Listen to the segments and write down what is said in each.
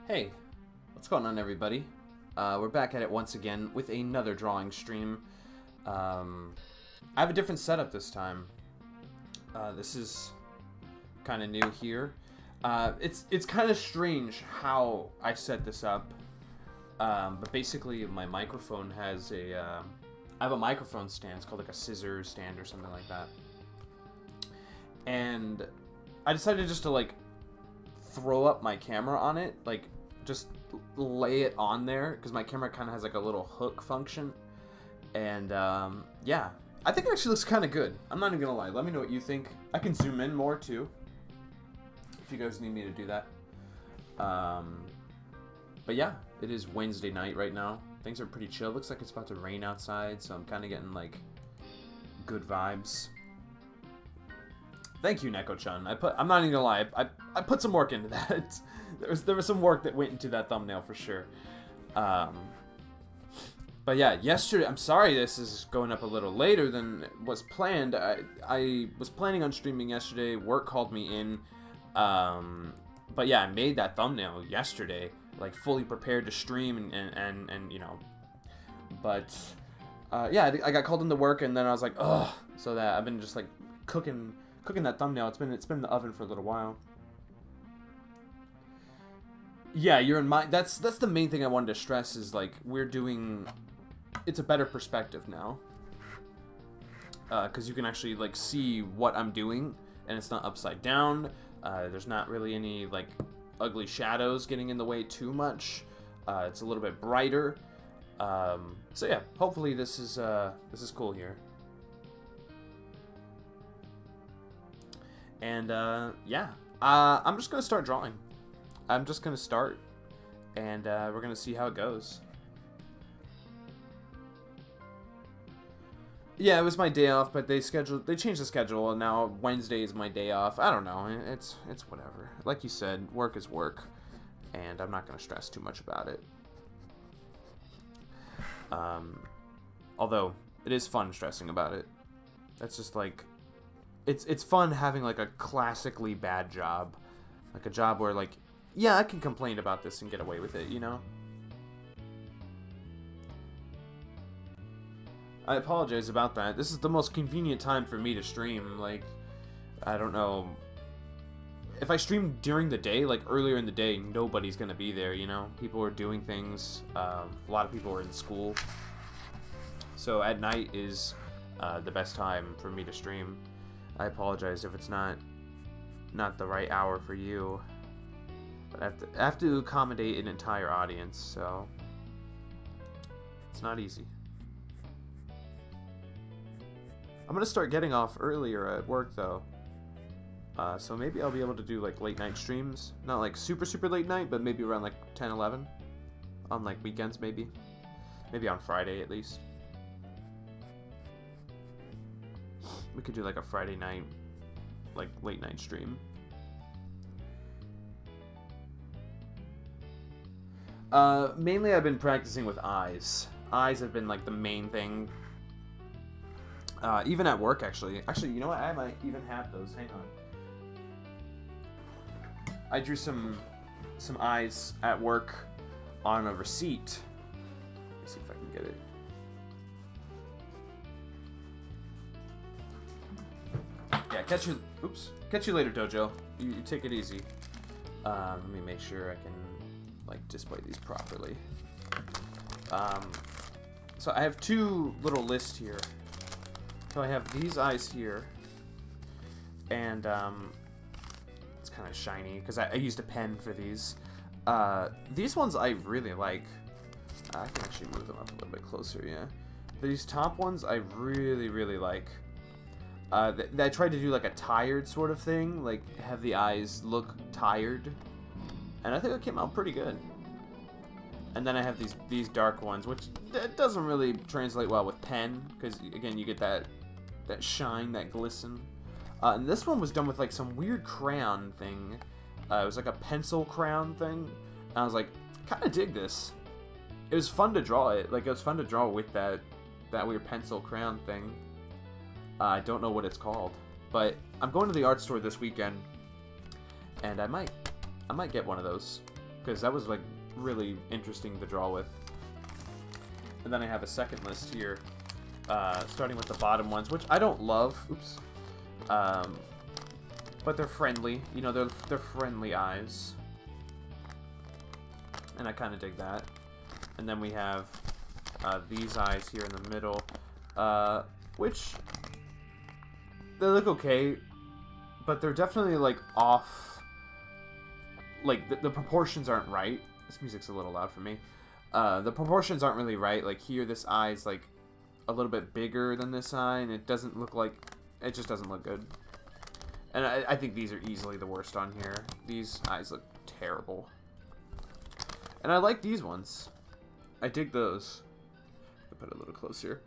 Hey, what's going on, everybody? We're back at it once again with another drawing stream. I have a different setup this time. This is kind of new here. It's kind of strange how I set this up. But basically, my microphone has a... I have a microphone stand. It's called like a scissor stand or something like that. And I decided just to like throw up my camera on it, like just lay it on there, because my camera kind of has like a little hook function. And yeah, I think it actually looks kind of good. I'm not even gonna lie. Let me know what you think. I can zoom in more too if you guys need me to do that. But yeah, it is Wednesday night right now. Things are pretty chill. Looks like it's about to rain outside, so I'm kind of getting like good vibes. Thank you, Neko-chan. I'm not even gonna lie. I put some work into that. There was some work that went into that thumbnail for sure. But yeah, yesterday. I'm sorry this is going up a little later than was planned. I was planning on streaming yesterday. Work called me in. But yeah, I made that thumbnail yesterday, like fully prepared to stream and you know. But yeah, I got called into work, and then I was like, ugh. So that I've been just like cooking that thumbnail. It's been in the oven for a little while. Yeah, you're in my... That's the main thing I wanted to stress is, like, we're doing... It's a better perspective now. Because you can actually, like, see what I'm doing, and it's not upside down. There's not really any, like, ugly shadows getting in the way too much. It's a little bit brighter. So yeah, hopefully this is cool here. And, yeah. I'm just gonna start drawing. I'm just gonna start, and we're gonna see how it goes. Yeah, it was my day off, but they changed the schedule, and now Wednesday is my day off. I don't know, it's whatever. Like you said, work is work, and I'm not gonna stress too much about it. Although it is fun stressing about it. That's just like, it's fun having like a classically bad job, like a job where like, yeah, I can complain about this and get away with it, you know? I apologize about that. This is the most convenient time for me to stream. Like, I don't know. If I stream during the day, like earlier in the day, nobody's gonna be there, you know? People are doing things. A lot of people are in school. So at night is the best time for me to stream. I apologize if it's not the right hour for you. But I have to accommodate an entire audience, so it's not easy. I'm gonna start getting off earlier at work though, so maybe I'll be able to do like late night streams. Not like super late night, but maybe around like 10, 11 on like weekends, maybe on Friday at least. We could do like a Friday night, like late night stream. Mainly I've been practicing with eyes. Eyes have been like the main thing. Even at work, actually. Actually, you know what? I might even have those. Hang on. I drew some eyes at work on a receipt. Let me see if I can get it. Yeah, catch you later, Dojo. You take it easy. Let me make sure I can like display these properly. So I have two little lists here. So I have these eyes here, and it's kind of shiny because I used a pen for these. These ones I really like. I can actually move them up a little bit closer. Yeah, these top ones I really like. I tried to do like a tired sort of thing, like have the eyes look tired. And I think it came out pretty good. And then I have these dark ones, which doesn't really translate well with pen, because again you get that shine, that glisten. And this one was done with like some weird crayon thing. It was like a pencil crayon thing. And I was like, kind of dig this. It was fun to draw it. Like it was fun to draw with that weird pencil crayon thing. I don't know what it's called, but I'm going to the art store this weekend, and I might get one of those. because that was like really interesting to draw with. And then I have a second list here, starting with the bottom ones, which I don't love. Oops. But they're friendly. You know, they're friendly eyes. And I kind of dig that. And then we have these eyes here in the middle, which they look okay, but they're definitely like off. Like the proportions aren't right. This music's a little loud for me. The proportions aren't really right. Like here, this eye's like a little bit bigger than this eye, and it doesn't look like, it just doesn't look good. And I think these are easily the worst on here. These eyes look terrible. And I like these ones. I dig those. I'll put it a little closer.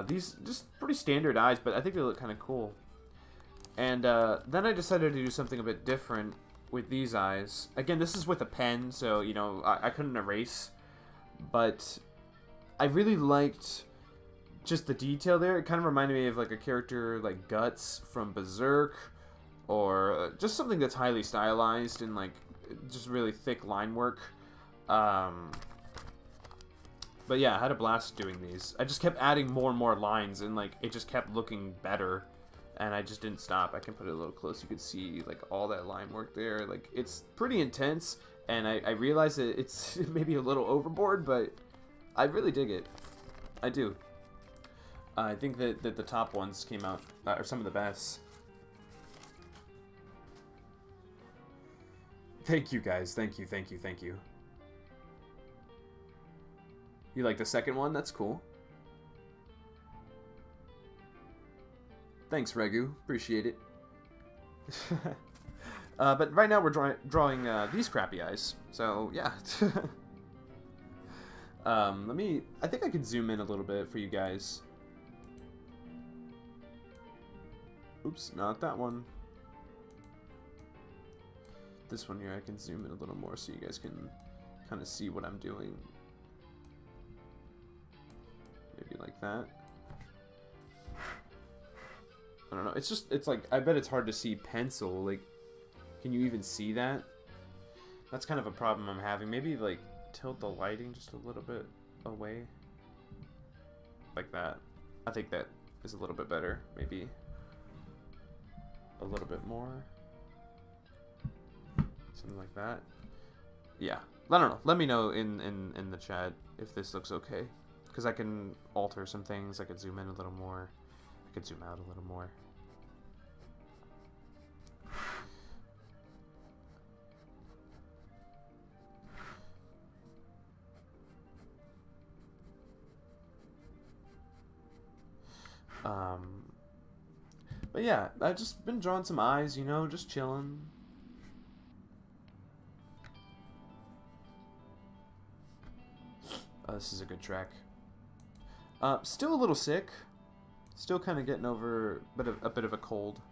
These just pretty standard eyes, but I think they look kind of cool. And then I decided to do something a bit different with these eyes. Again, this is with a pen, so, you know, I couldn't erase. But I really liked just the detail there. It kind of reminded me of like a character like Guts from Berserk, or just something that's highly stylized and like just really thick line work. But yeah, I had a blast doing these. I just kept adding more and more lines, and like it just kept looking better, and I just didn't stop. I can put it a little close. You can see like all that line work there. Like it's pretty intense, and I realize that it's maybe a little overboard, but I really dig it. I do. I think that the top ones came out are some of the best. Thank you, guys. Thank you, thank you, thank you. You like the second one? That's cool. Thanks, Regu. Appreciate it. But right now we're drawing these crappy eyes. So, yeah. I think I could zoom in a little bit for you guys. Oops, not that one. This one here, I can zoom in a little more so you guys can kind of see what I'm doing. Maybe like that. I don't know. It's just, it's like, I bet it's hard to see pencil. Like, can you even see that? That's kind of a problem I'm having. Maybe, like, tilt the lighting just a little bit away. Like that. I think that is a little bit better. Maybe a little bit more. Something like that. Yeah. I don't know. Let me know in the chat if this looks okay. Because I can alter some things. I could zoom in a little more. I could zoom out a little more. But yeah, I've just been drawing some eyes, you know, just chilling. This is a good track. Still a little sick. Still kind of getting over a bit of a cold.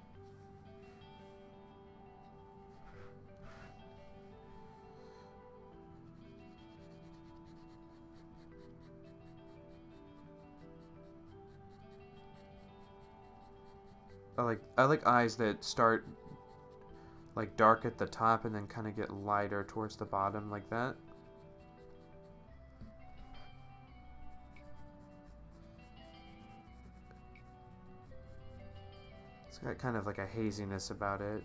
I like eyes that start like dark at the top and then kind of get lighter towards the bottom like that. It's got kind of like a haziness about it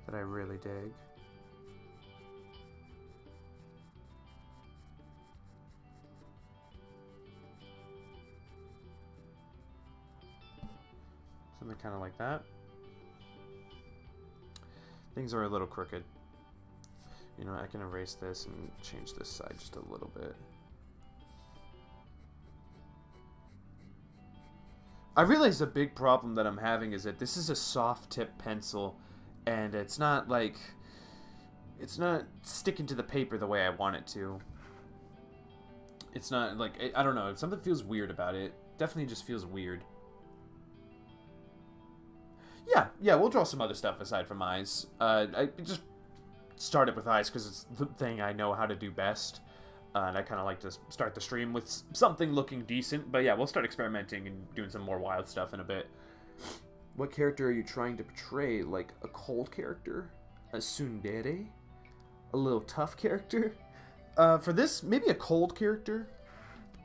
that I really dig. Something kind of like that. Things are a little crooked. You know, I can erase this and change this side just a little bit. I realize the big problem that I'm having is that this is a soft tip pencil, and it's not like, it's not sticking to the paper the way I want it to. It's not like, I don't know, something feels weird about it. Definitely just feels weird. Yeah, we'll draw some other stuff aside from eyes. I just started with eyes because it's the thing I know how to do best. And I kind of like to start the stream with something looking decent. But yeah, we'll start experimenting and doing some more wild stuff in a bit. What character are you trying to portray? Like a cold character? A tsundere? a little tough character. For this, maybe a cold character.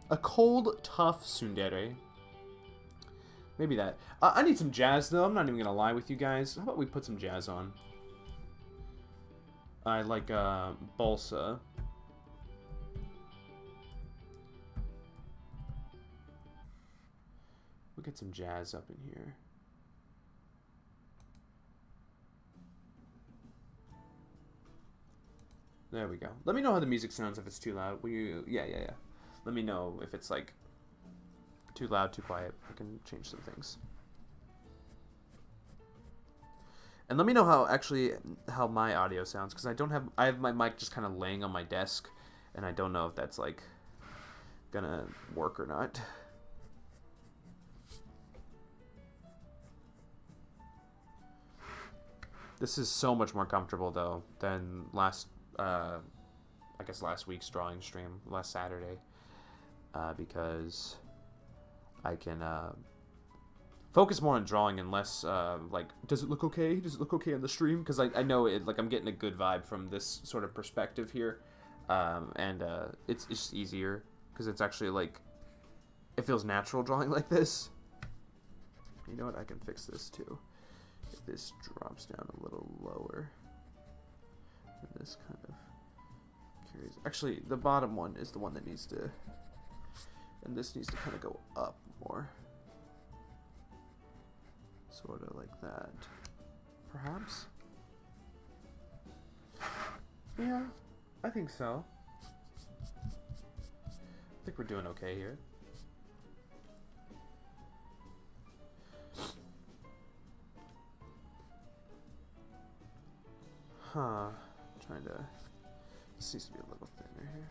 A cold, tough tsundere. Maybe that. I need some jazz, though. I'm not even going to lie with you guys. How about we put some jazz on? I like balsa. We'll get some jazz up in here. There we go. Let me know how the music sounds if it's too loud. Yeah. Let me know if it's like too loud, too quiet. I can change some things. And let me know how my audio sounds, because I have my mic just kind of laying on my desk, and I don't know if that's like gonna work or not. This is so much more comfortable though than I guess last week's drawing stream, last Saturday, because I can focus more on drawing and less like, does it look okay? Does it look okay on the stream? Because I know it, like, I'm getting a good vibe from this sort of perspective here, and it's just easier because it's actually like, it feels natural drawing like this. You know what? I can fix this too. If this drops down a little lower, and this kind of carries. Actually, the bottom one is the one that needs to, and this needs to kind of go up more. Sort of like that. Perhaps? Yeah, I think so. I think we're doing okay here. Huh. Trying to... This needs to be a little thinner here.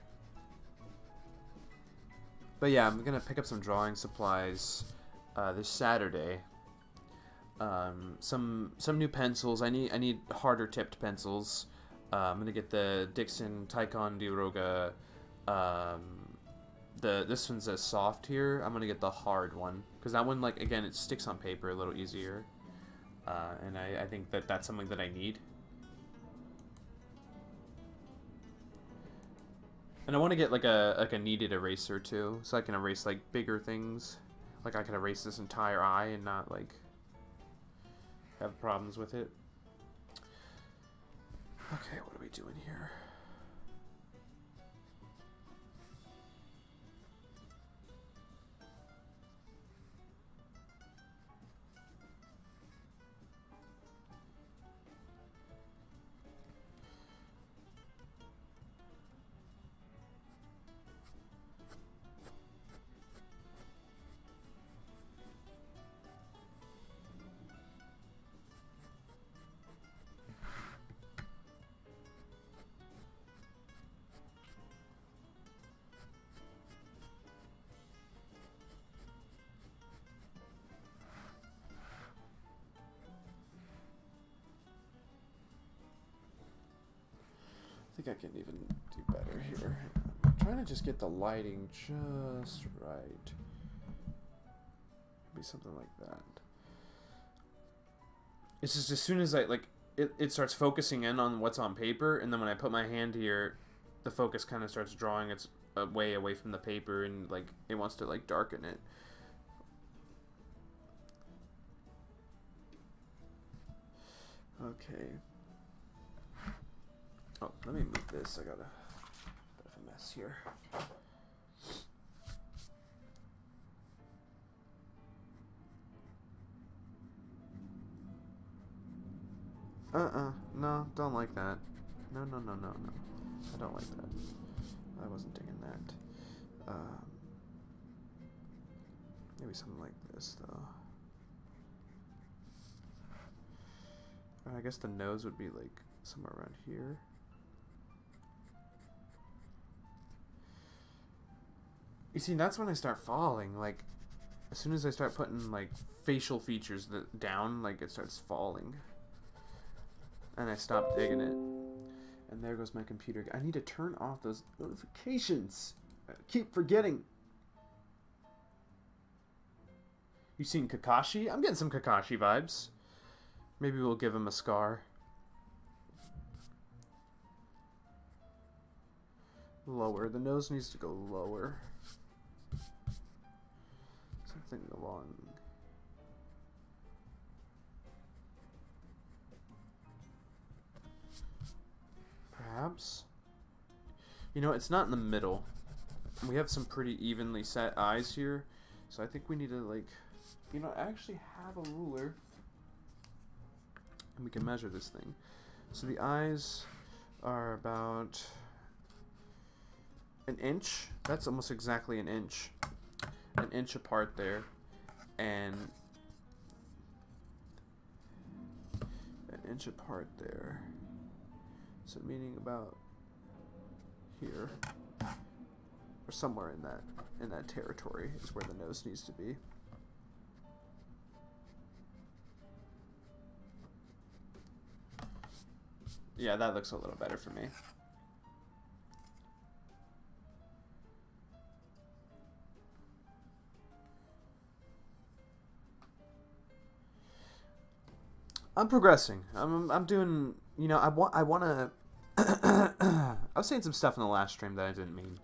But yeah, I'm gonna pick up some drawing supplies this Saturday. Some new pencils. I need harder tipped pencils. I'm gonna get the Dixon Ticonderoga. This one's a soft here. I'm gonna get the hard one because that one, like, again, it sticks on paper a little easier, and I think that's something that I need. And I want to get like a kneaded eraser too, so I can erase like bigger things. Like I can erase this entire eye and not like have problems with it. Okay, what are we doing here? I think I can even do better here. I'm trying to just get the lighting just right. Maybe something like that. It's just as soon as I, like, it starts focusing in on what's on paper, and then when I put my hand here, the focus kind of starts drawing its way away from the paper, and, like, it wants to, like, darken it. Okay. Oh, let me move this. I got a bit of a mess here. No, don't like that. No. I don't like that. I wasn't digging that. Maybe something like this, though. I guess the nose would be, like, somewhere around here. You see, that's when I start falling. Like, as soon as I start putting, like, facial features down, like, it starts falling. And I stop digging it. And there goes my computer. I need to turn off those notifications. I keep forgetting. You seen Kakashi? I'm getting some Kakashi vibes. Maybe we'll give him a scar. lower. The nose needs to go lower. Something along. Perhaps. You know, it's not in the middle. We have some pretty evenly set eyes here. So I think we need to, like, you know, actually have a ruler. And we can measure this thing. So the eyes are about an inch. That's almost exactly an inch. An inch apart there. And an inch apart there. So meaning about here. Or somewhere in that territory is where the nose needs to be. Yeah, that looks a little better for me. I'm progressing. I'm doing, you know, I want to I was saying some stuff in the last stream that I didn't mean.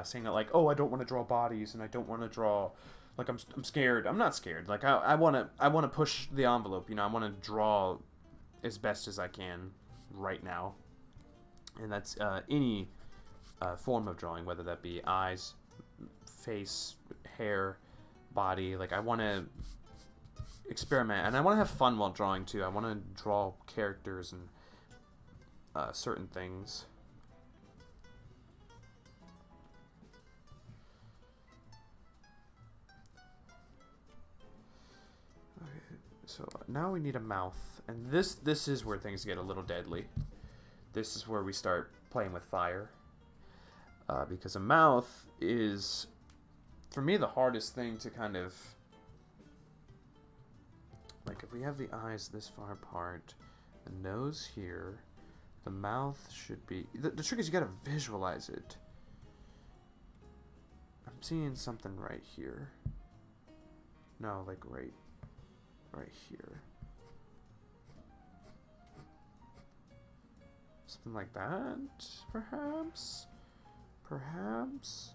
Saying that, like, oh, I don't want to draw bodies and I don't want to draw, like, I'm scared. I'm not scared. Like, I want to push the envelope, you know. I want to draw as best as I can right now. And that's any form of drawing, whether that be eyes, face, hair, body. Like, I want to experiment, and I want to have fun while drawing too. I want to draw characters and certain things. Okay, so now we need a mouth, and this is where things get a little deadly. This is where we start playing with fire, because a mouth is, for me, the hardest thing to kind of, like, if we have the eyes this far apart, the nose here, the mouth should be... The trick is you gotta visualize it. I'm seeing something right here. No, like right here. Something like that, perhaps? Perhaps?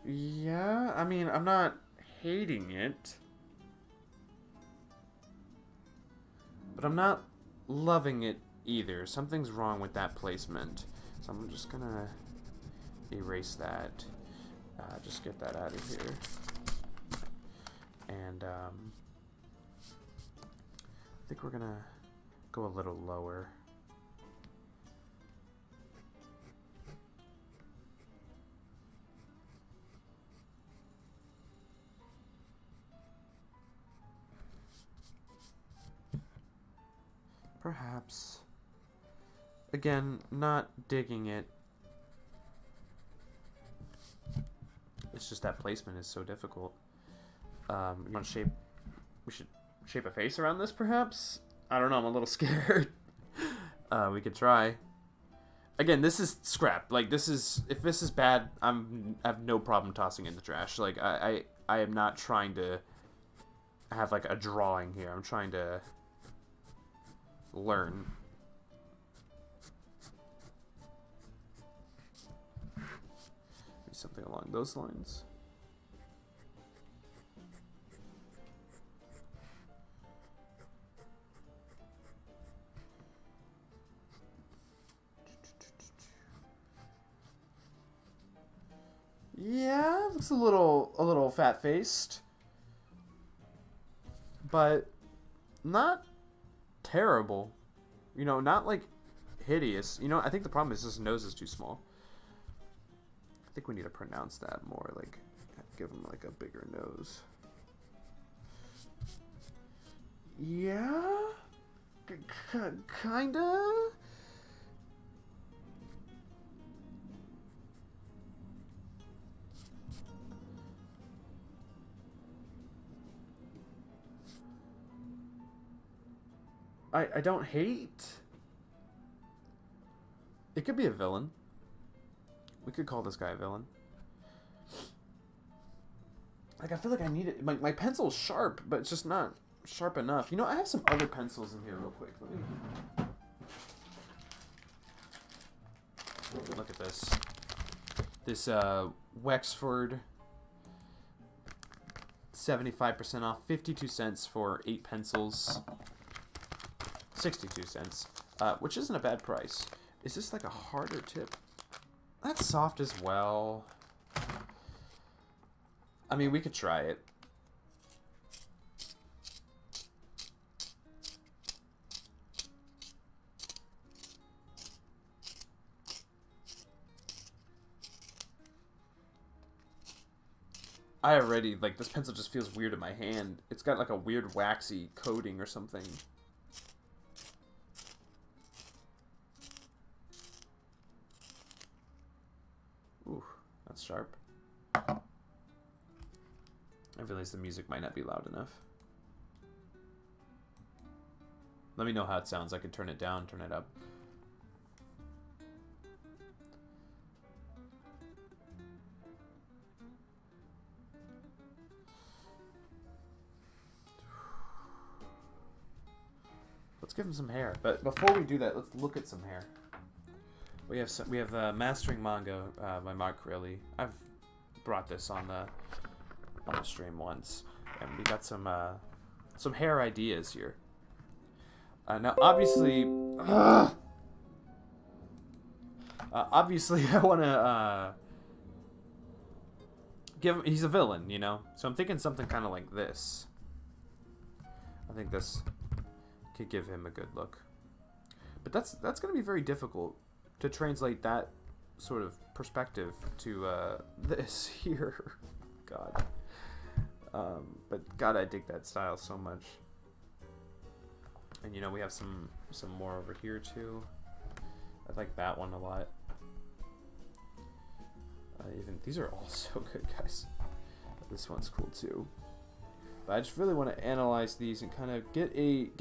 Yeah, I mean, I'm not hating it. But I'm not loving it either. Something's wrong with that placement. So I'm just gonna erase that. Just get that out of here. And I think we're gonna go a little lower. Perhaps. Again, not digging it. It's just that placement is so difficult. You want to shape... We should shape a face around this, perhaps? I don't know, I'm a little scared. We could try. Again, this is scrap. Like, this is... If this is bad, I have no problem tossing it in the trash. Like, I am not trying to have, like, a drawing here. I'm trying to learn. Maybe something along those lines. Yeah, looks a little fat-faced, but not terrible. You know, not like hideous. You know, I think the problem is his nose is too small. I think we need to pronounce that more, like give him like a bigger nose. Yeah, kinda. I don't hate. It could be a villain. We could call this guy a villain. Like, I feel like I need it. My pencil's sharp, but it's just not sharp enough. You know, I have some other pencils in here real quick. Let me... Look at this. This Wexford 75% off, 52 cents for 8 pencils. 62 cents, which isn't a bad price. Is this like a harder tip? That's soft as well. I mean, we could try it. I already, like, this pencil just feels weird in my hand. It's got like a weird waxy coating or something. Ooh, that's sharp. I realize the music might not be loud enough. Let me know how it sounds. I can turn it down, turn it up. Let's give him some hair. But before we do that, let's look at some hair. We have Mastering Manga by Mark Riley. I've brought this on the stream once, and we got some hair ideas here. Now, obviously, I want to give him. He's a villain, you know. So I'm thinking something kind of like this. I think this could give him a good look. But that's going to be very difficult to translate that sort of perspective to this here. God. But God, I dig that style so much. And you know, we have some more over here too. I like that one a lot. Even these are all so good, guys. This one's cool too. But I just really want to analyze these and kind of get a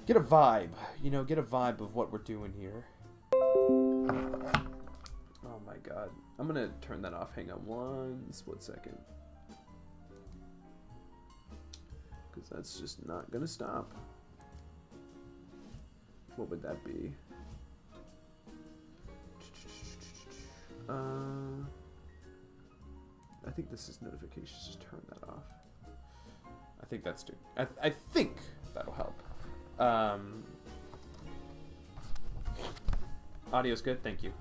vibe, you know, get a vibe of what we're doing here. Oh my God, I'm gonna turn that off. Hang on one split second, because that's just not gonna stop. What would that be? I think this is notifications. Just turn that off. I think that's I think that'll help. Audio's good. Thank you.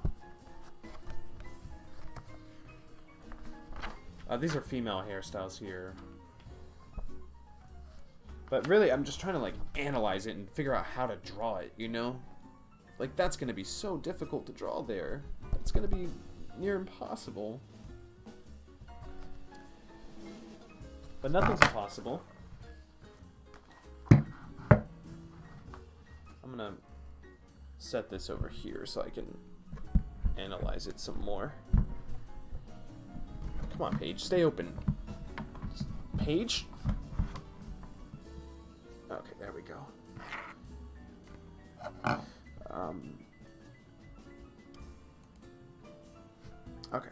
These are female hairstyles here. But really, I'm just trying to like analyze it and figure out how to draw it, you know? Like, that's going to be so difficult to draw there. It's going to be near impossible. But nothing's impossible. I'm going to set this over here so I can analyze it some more. Come on, Paige. Stay open. Paige? Okay, there we go. Okay.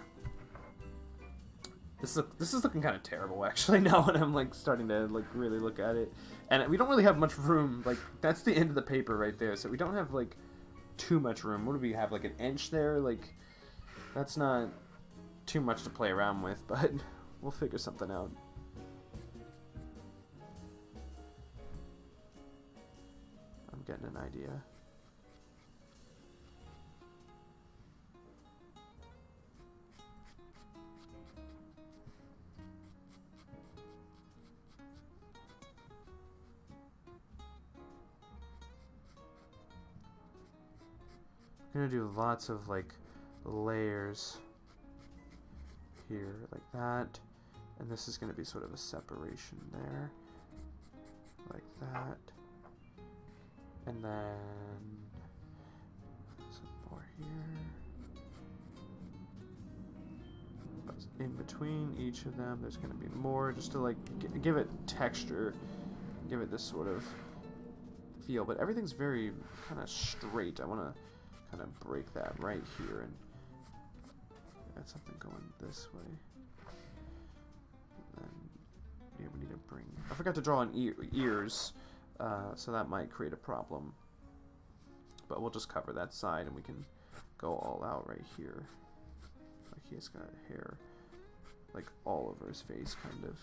This is looking kind of terrible, actually, now when I'm like starting to like really look at it. And we don't really have much room. Like, that's the end of the paper right there, so we don't have like too much room. What do we have, like an inch there? Like, that's not too much to play around with, but we'll figure something out. I'm getting an idea. I'm gonna do lots of like layers here, like that, and this is gonna be sort of a separation there, like that, and then some more here. But in between each of them, there's gonna be more, just to like give it texture, give it this sort of feel. But everything's very kind of straight. I want to kind of break that right here and add something going this way. forgot to draw on ears, so that might create a problem. But we'll just cover that side, and we can go all out right here. Like he's got hair, like all over his face, kind of.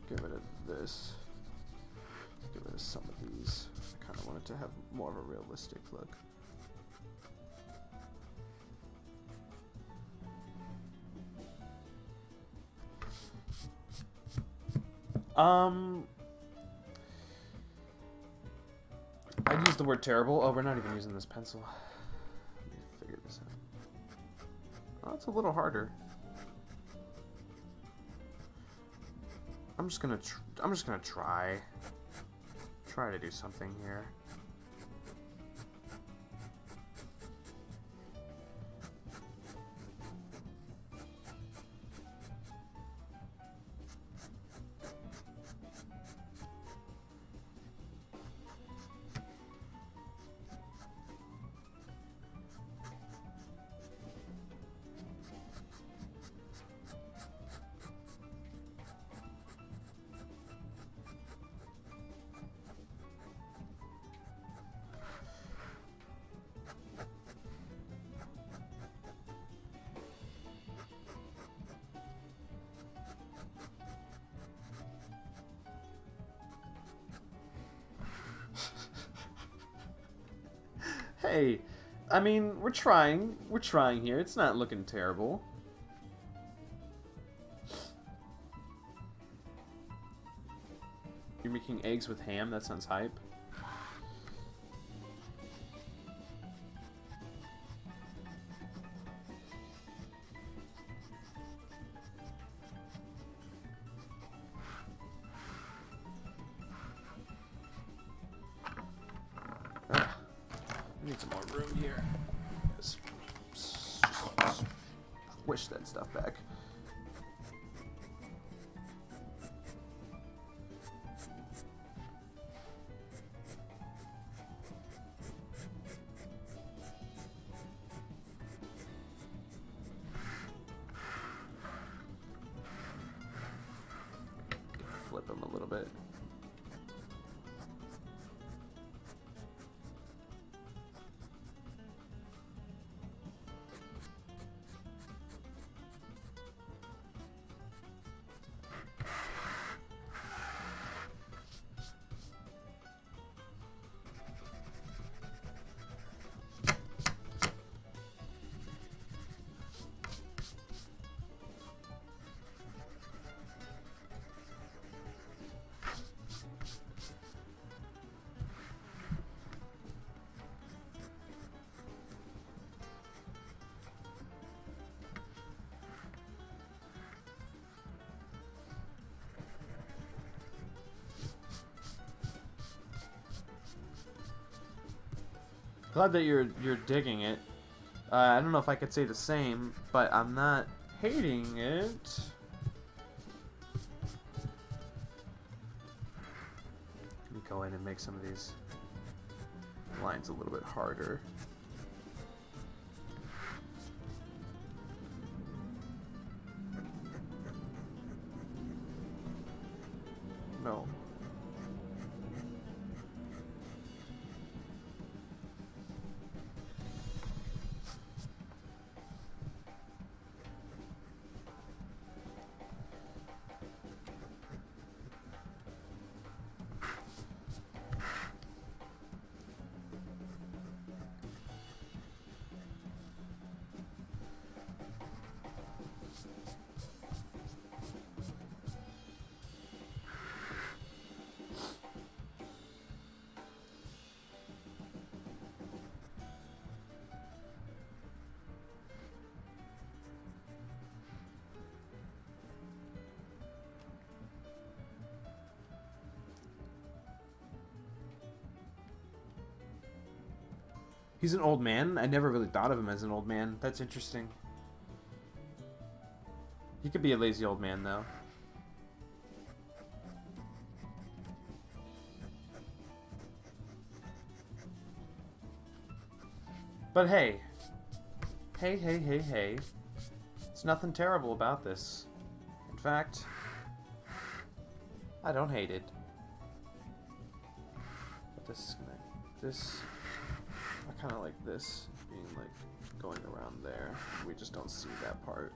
Get rid of this. Get rid of some of these. I kind of wanted to have more of a realistic look. I'd use the word terrible. Oh, we're not even using this pencil. Let me figure this out. Oh, it's a little harder. I'm just gonna try to do something here. Hey, I mean, we're trying here. It's not looking terrible. You're making eggs with ham? That sounds hype. Need some more room here. Just squish that stuff back. Flip them a little bit. Glad that you're digging it. I don't know if I could say the same, but I'm not hating it. Let me go in and make some of these lines a little bit harder. No. He's an old man? I never really thought of him as an old man. That's interesting. He could be a lazy old man, though. But hey. Hey, hey, hey, hey. There's nothing terrible about this. In fact, I don't hate it. But this is gonna... This... I kind of like this being like going around there. We just don't see that part.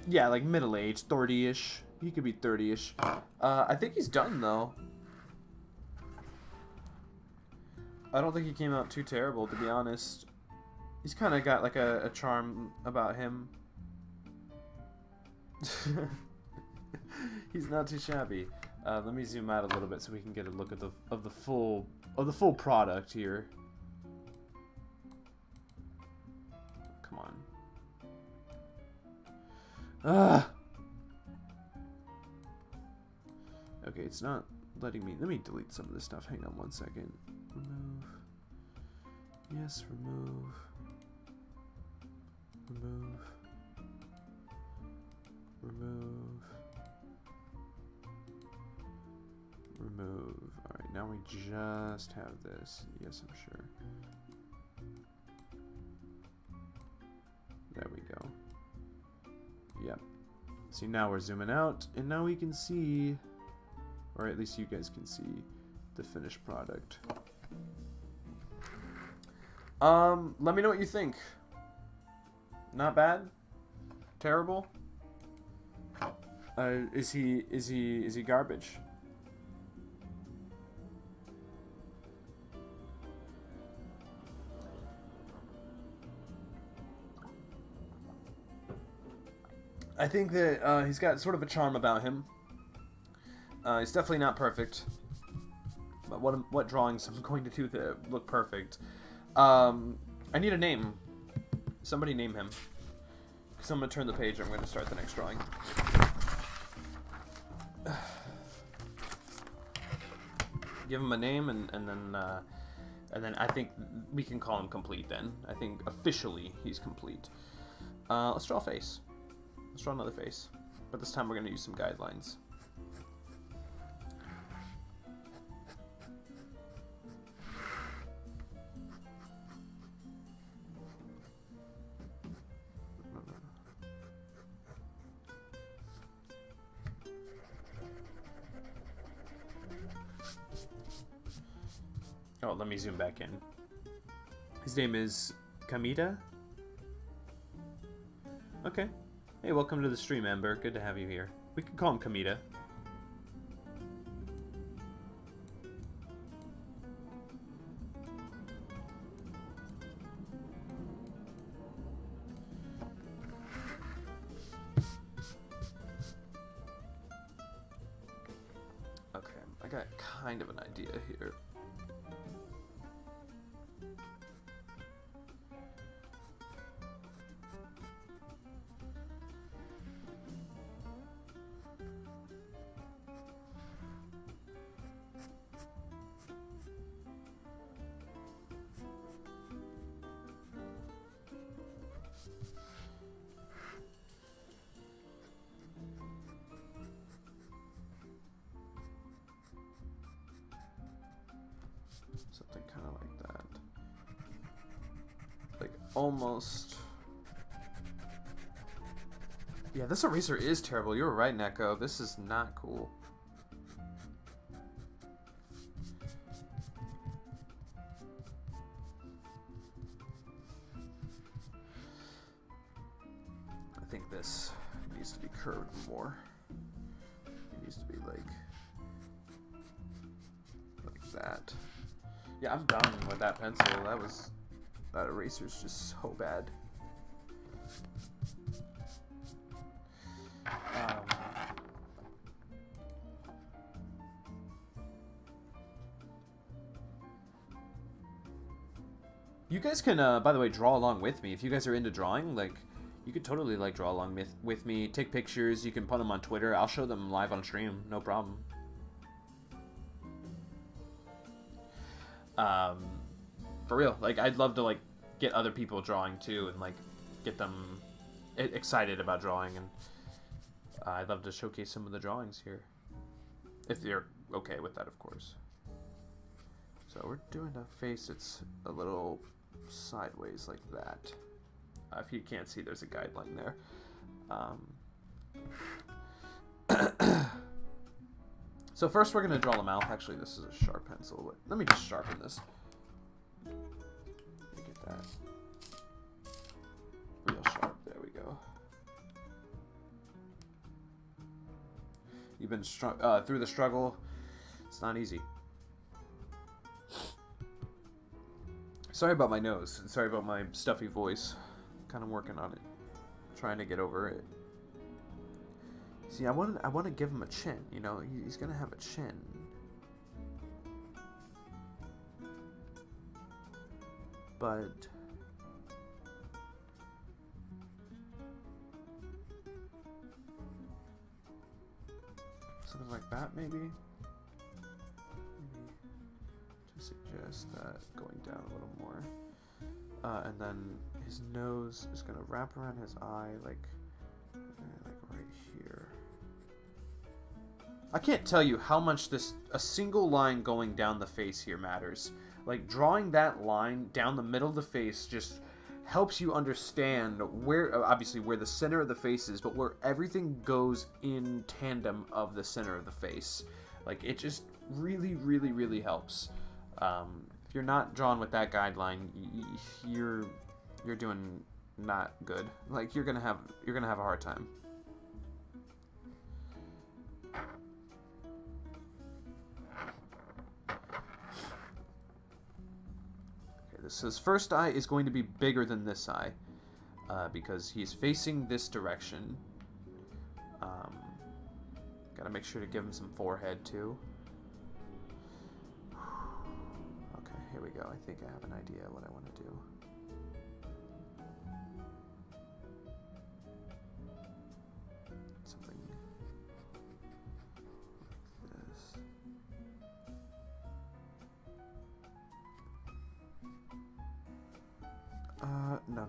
Yeah, like middle-aged, 30-ish. He could be 30-ish. I think he's done though. I don't think he came out too terrible, to be honest. He's kind of got like a charm about him. He's not too shabby. Let me zoom out a little bit so we can get a look at the full product here. Come on. Ah. Okay, it's not letting me. Let me delete some of this stuff. Hang on one second. Remove. Yes, remove. Remove. Remove. Remove. Alright, now we just have this. Yes, I'm sure. There we go. Yep. See, now we're zooming out, and now we can see, or at least you guys can see, the finished product. Let me know what you think. Not bad? Terrible? Is he garbage? I think that he's got sort of a charm about him. He's definitely not perfect. But what drawings I'm going to do to look perfect? I need a name. Somebody name him. Because I'm going to turn the page and I'm going to start the next drawing. Give him a name and then I think we can call him complete then. I think officially he's complete. Let's draw a face. Let's draw another face. But this time we're going to use some guidelines. Oh, let me zoom back in. His name is Kamita? Okay. Hey, welcome to the stream, Amber. Good to have you here. We can call him Kamita. Okay, I got kind of an idea here. Something kind of like that. Like, almost... Yeah, this eraser is terrible. You were right, Neko. This is not cool. I think this needs to be curved more. It needs to be like that. Yeah, I'm done with that pencil. That eraser's just so bad. You guys can, by the way, draw along with me. If you guys are into drawing, like, you could totally, like, draw along with me. Take pictures. You can put them on Twitter. I'll show them live on stream. No problem. For real, like I'd love to like get other people drawing too, and like get them excited about drawing, and I'd love to showcase some of the drawings here, if you're okay with that, of course. So we're doing a face that's a little sideways like that. If you can't see, there's a guideline there. So first we're going to draw the mouth. Actually, this is a sharp pencil. But let me just sharpen this. Get that real sharp. There we go. You've been through the struggle. It's not easy. Sorry about my nose. Sorry about my stuffy voice. Kind of working on it. Trying to get over it. See, I want to give him a chin, you know? He's going to have a chin. But something like that, maybe? Maybe to suggest that going down a little more. And then his nose is going to wrap around his eye like right here. I can't tell you how much a single line going down the face here matters. Like, drawing that line down the middle of the face just helps you understand where, obviously, where the center of the face is, but where everything goes in tandem of the center of the face. Like, it just really, really, really helps. If you're not drawn with that guideline, you're doing not good. Like, you're gonna have a hard time. So his first eye is going to be bigger than this eye because he's facing this direction. Gotta make sure to give him some forehead too. Okay, here we go. I think I have an idea what I want to do. Something like this. No.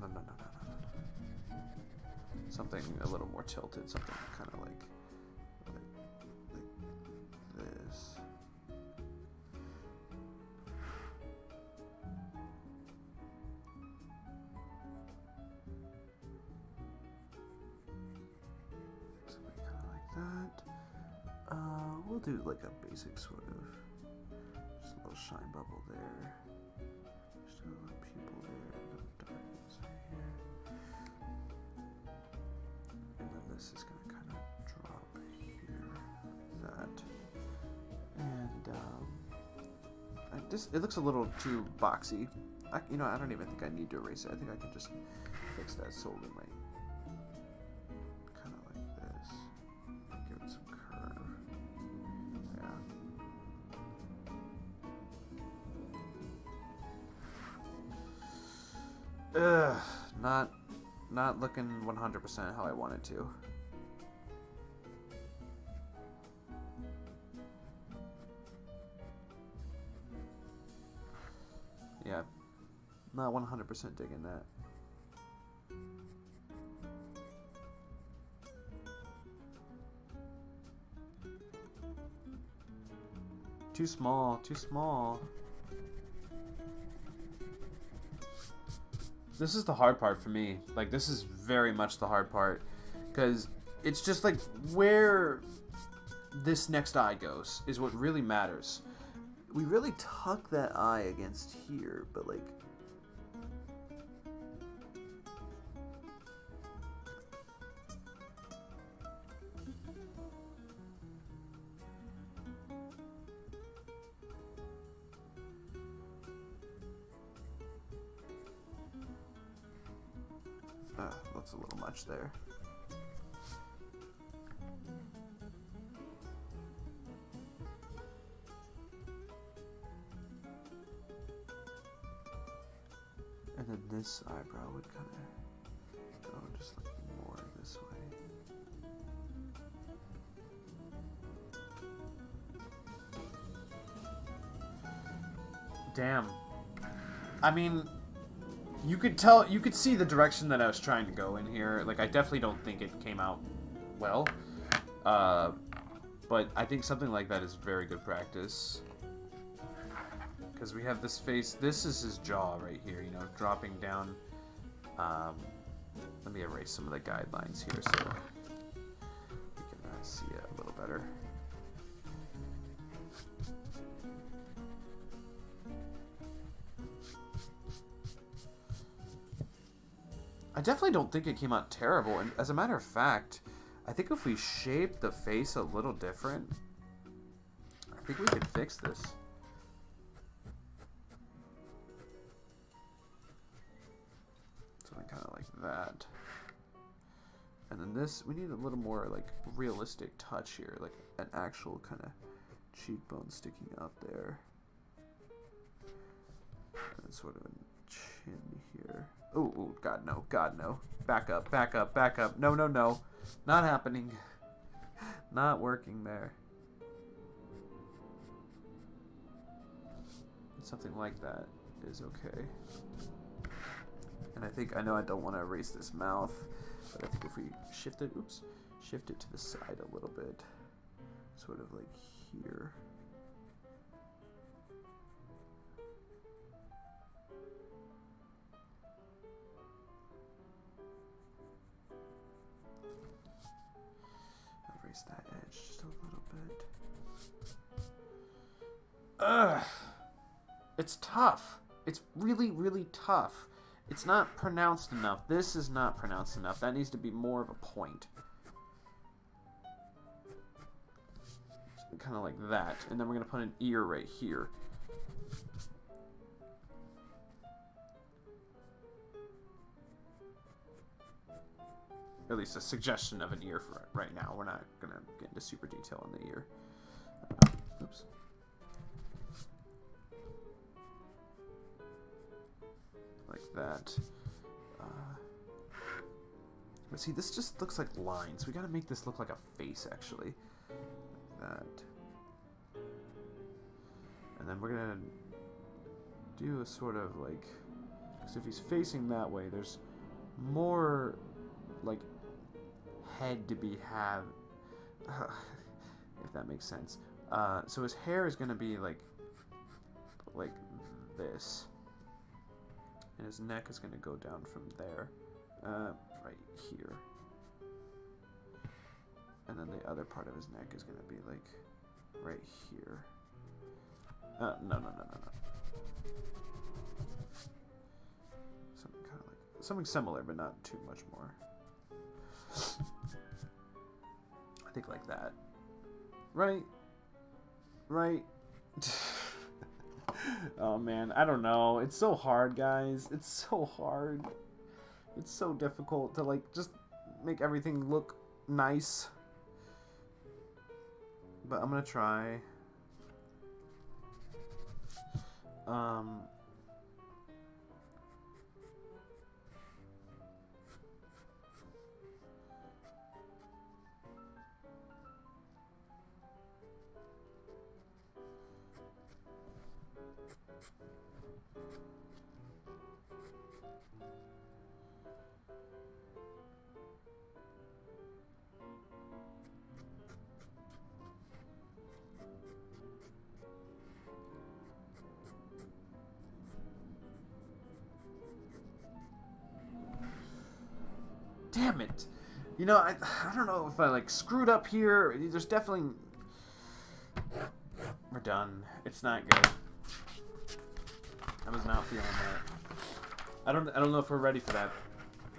Something a little more tilted, something kind of like this. Something kind of like that. We'll do like a basic sort of, just a little shine bubble there. Just a little pupil there. This is going to kind of drop here, like that, and it looks a little too boxy. I don't even think I need to erase it. I think I can just fix that solely right, kind of like this. Give it some curve. Yeah. Not looking 100% how I wanted to. Yeah, not 100% digging that. Too small, too small. This is the hard part for me. Like, this is very much the hard part. Because it's just like where this next eye goes is what really matters. We really tuck that eye against here, but like... Looks a little much there. And then this eyebrow would kind of go just like more this way. Damn. I mean, you could tell, you could see the direction that I was trying to go in here. Like, I definitely don't think it came out well. But I think something like that is very good practice. Because we have this face, this is his jaw right here, you know, dropping down. Let me erase some of the guidelines here so we can see it a little better. I definitely don't think it came out terrible, and as a matter of fact, I think if we shape the face a little different, I think we could fix this. Something kind of like that. And then this, we need a little more like realistic touch here, like an actual kind of cheekbone sticking up there. And then sort of a chin here. Oh, God, no. God, no. Back up, back up, back up. No, no, no. Not happening. Not working there. Something like that is okay. And I know I don't want to erase this mouth, but I think if we shift it, shift it to the side a little bit. Sort of like here. That edge just a little bit. Ugh. It's tough. It's really, really tough. It's not pronounced enough. This is not pronounced enough. That needs to be more of a point. Kind of like that. And then we're going to put an ear right here. At least a suggestion of an ear for it right now. We're not going to get into super detail on the ear. Oops. Like that. But see, this just looks like lines. We got to make this look like a face, actually. Like that. And then we're going to do a sort of like... Because if he's facing that way, there's more... like head to be if that makes sense. So his hair is gonna be like this, and his neck is gonna go down from there, right here, and then the other part of his neck is gonna be like right here. No. Something kind of like something similar, but not too much more. I think like that. Right? Oh man, I don't know. It's so hard, guys. It's so hard. It's so difficult to like just make everything look nice. But I'm gonna try. Damn it. You know, I don't know if I like screwed up here. There's definitely... We're done. It's not good. I was not feeling that. I don't know if we're ready for that.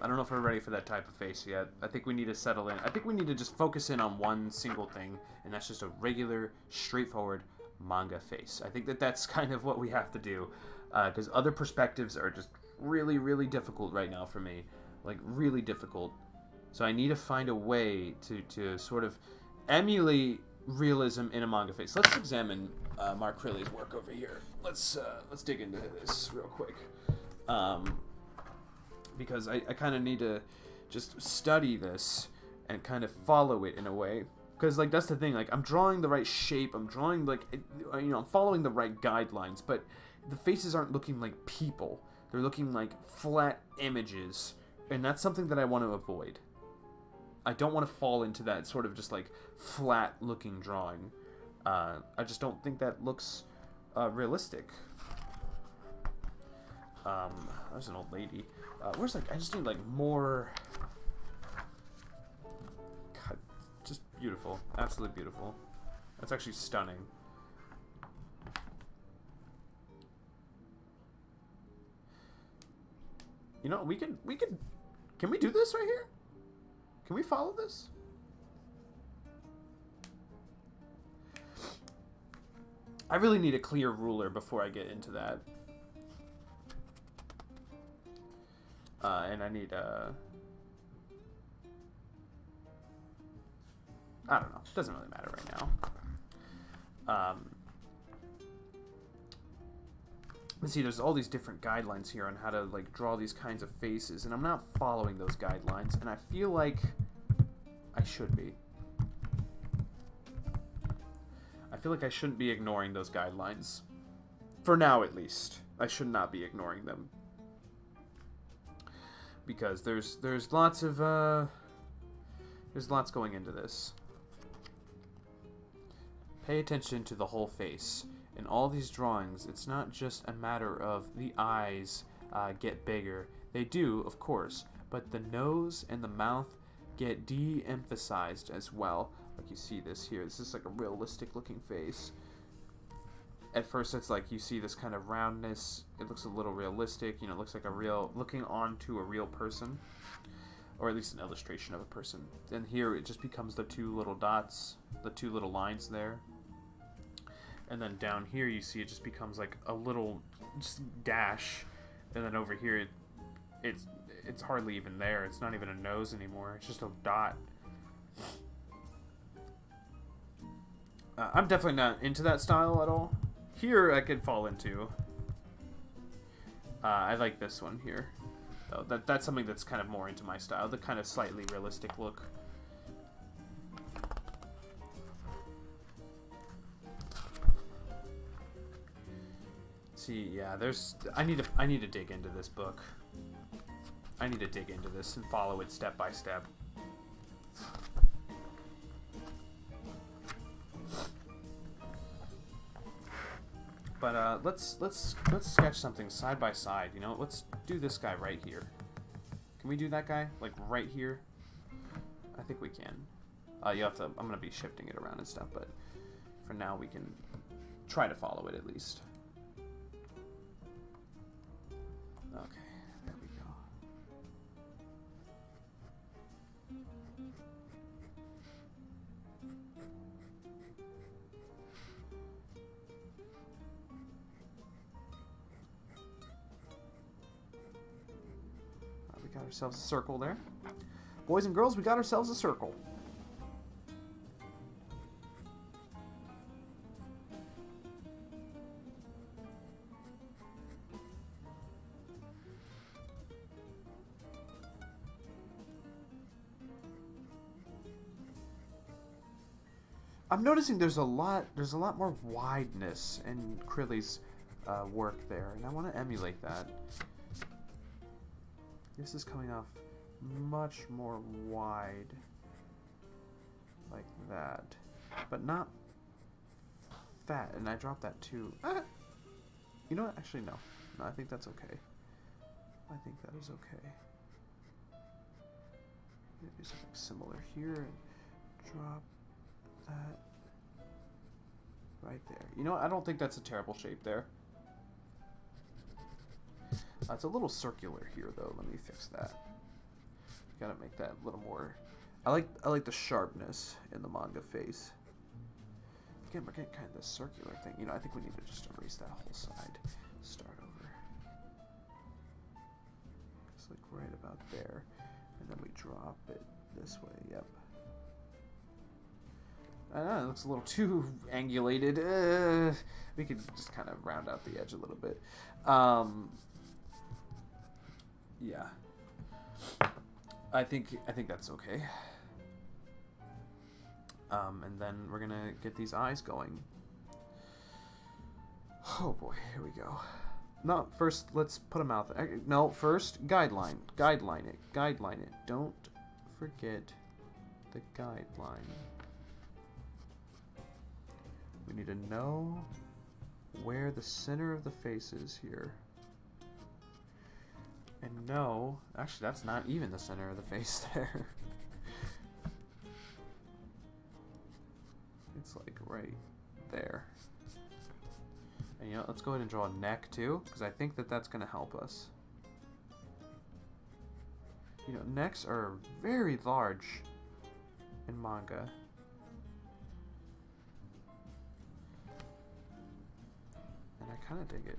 I don't know if we're ready for that type of face yet. I think we need to settle in. I think we need to just focus in on one single thing, and that's just a regular, straightforward manga face. I think that that's kind of what we have to do, because other perspectives are just really, really difficult right now for me. Like, really difficult. So I need to find a way to sort of emulate realism in a manga face. Let's examine Mark Crilly's work over here. Let's dig into this real quick. Because I kind of need to just study this and kind of follow it in a way. Because, like, that's the thing. Like, I'm drawing the right shape. I'm drawing, like, you know, I'm following the right guidelines. But the faces aren't looking like people. They're looking like flat images. And that's something that I want to avoid. I don't want to fall into that sort of just like flat looking drawing. I just don't think that looks realistic. There's an old lady. Where's like, I just need like more... God, just beautiful. Absolutely beautiful. That's actually stunning. You know, we could, can we do this right here? Can we follow this? I really need a clear ruler before I get into that. And I need, I don't know. It doesn't really matter right now. Let's see, there's all these different guidelines here on how to, like, draw these kinds of faces, and I'm not following those guidelines, and I feel like I should be. I feel like I shouldn't be ignoring those guidelines. For now, at least. I should not be ignoring them. Because there's lots of, there's lots going into this. Pay attention to the whole face. In all these drawings, it's not just a matter of the eyes get bigger. They do, of course, but the nose and the mouth get de-emphasized as well. Like you see this here. This is like a realistic looking face. At first it's like you see this kind of roundness. It looks a little realistic. You know, it looks like a real, looking onto a real person. Or at least an illustration of a person. And here it just becomes the two little dots, the two little lines there. And then down here you see it just becomes like a little just dash. And then over here it's hardly even there. It's not even a nose anymore. It's just a dot. I'm definitely not into that style at all. Here I could fall into. I like this one here. Though that's something that's kind of more into my style. The kind of slightly realistic look. See, yeah, I need to dig into this book. I need to dig into this and follow it step by step. But let's sketch something side by side. You know, let's do this guy right here. Can we do that guy like right here? I think we can. You have to. I'm gonna be shifting it around and stuff, but for now we can try to follow it at least. Okay, there we go. We got ourselves a circle there. Boys and girls, we got ourselves a circle. I'm noticing there's a lot more wideness in Crilly's work there, and I want to emulate that. This is coming off much more wide, like that, but not fat. And I dropped that too. You know what? Actually, no. No, I think that's okay. I think that is okay. Do something similar here and drop that right there. You know what? I don't think that's a terrible shape there. It's a little circular here though. Let me fix that. Gotta make that a little more. I like the sharpness in the manga face. Again, we're getting kind of this circular thing. You know, I think we need to just erase that whole side. Start over. It's like right about there, and then we drop it this way. Yep. I know, it looks a little too angulated. We could just kind of round out the edge a little bit. Yeah. I think that's okay. And then we're gonna get these eyes going. Oh boy, here we go. No, first let's put a mouth. No, first guideline. Guideline it. Guideline it. Don't forget the guideline. We need to know where the center of the face is here. And no, actually that's not even the center of the face there. It's like right there. And you know, let's go ahead and draw a neck too, because I think that that's going to help us. You know, necks are very large in manga. And I kind of dig it.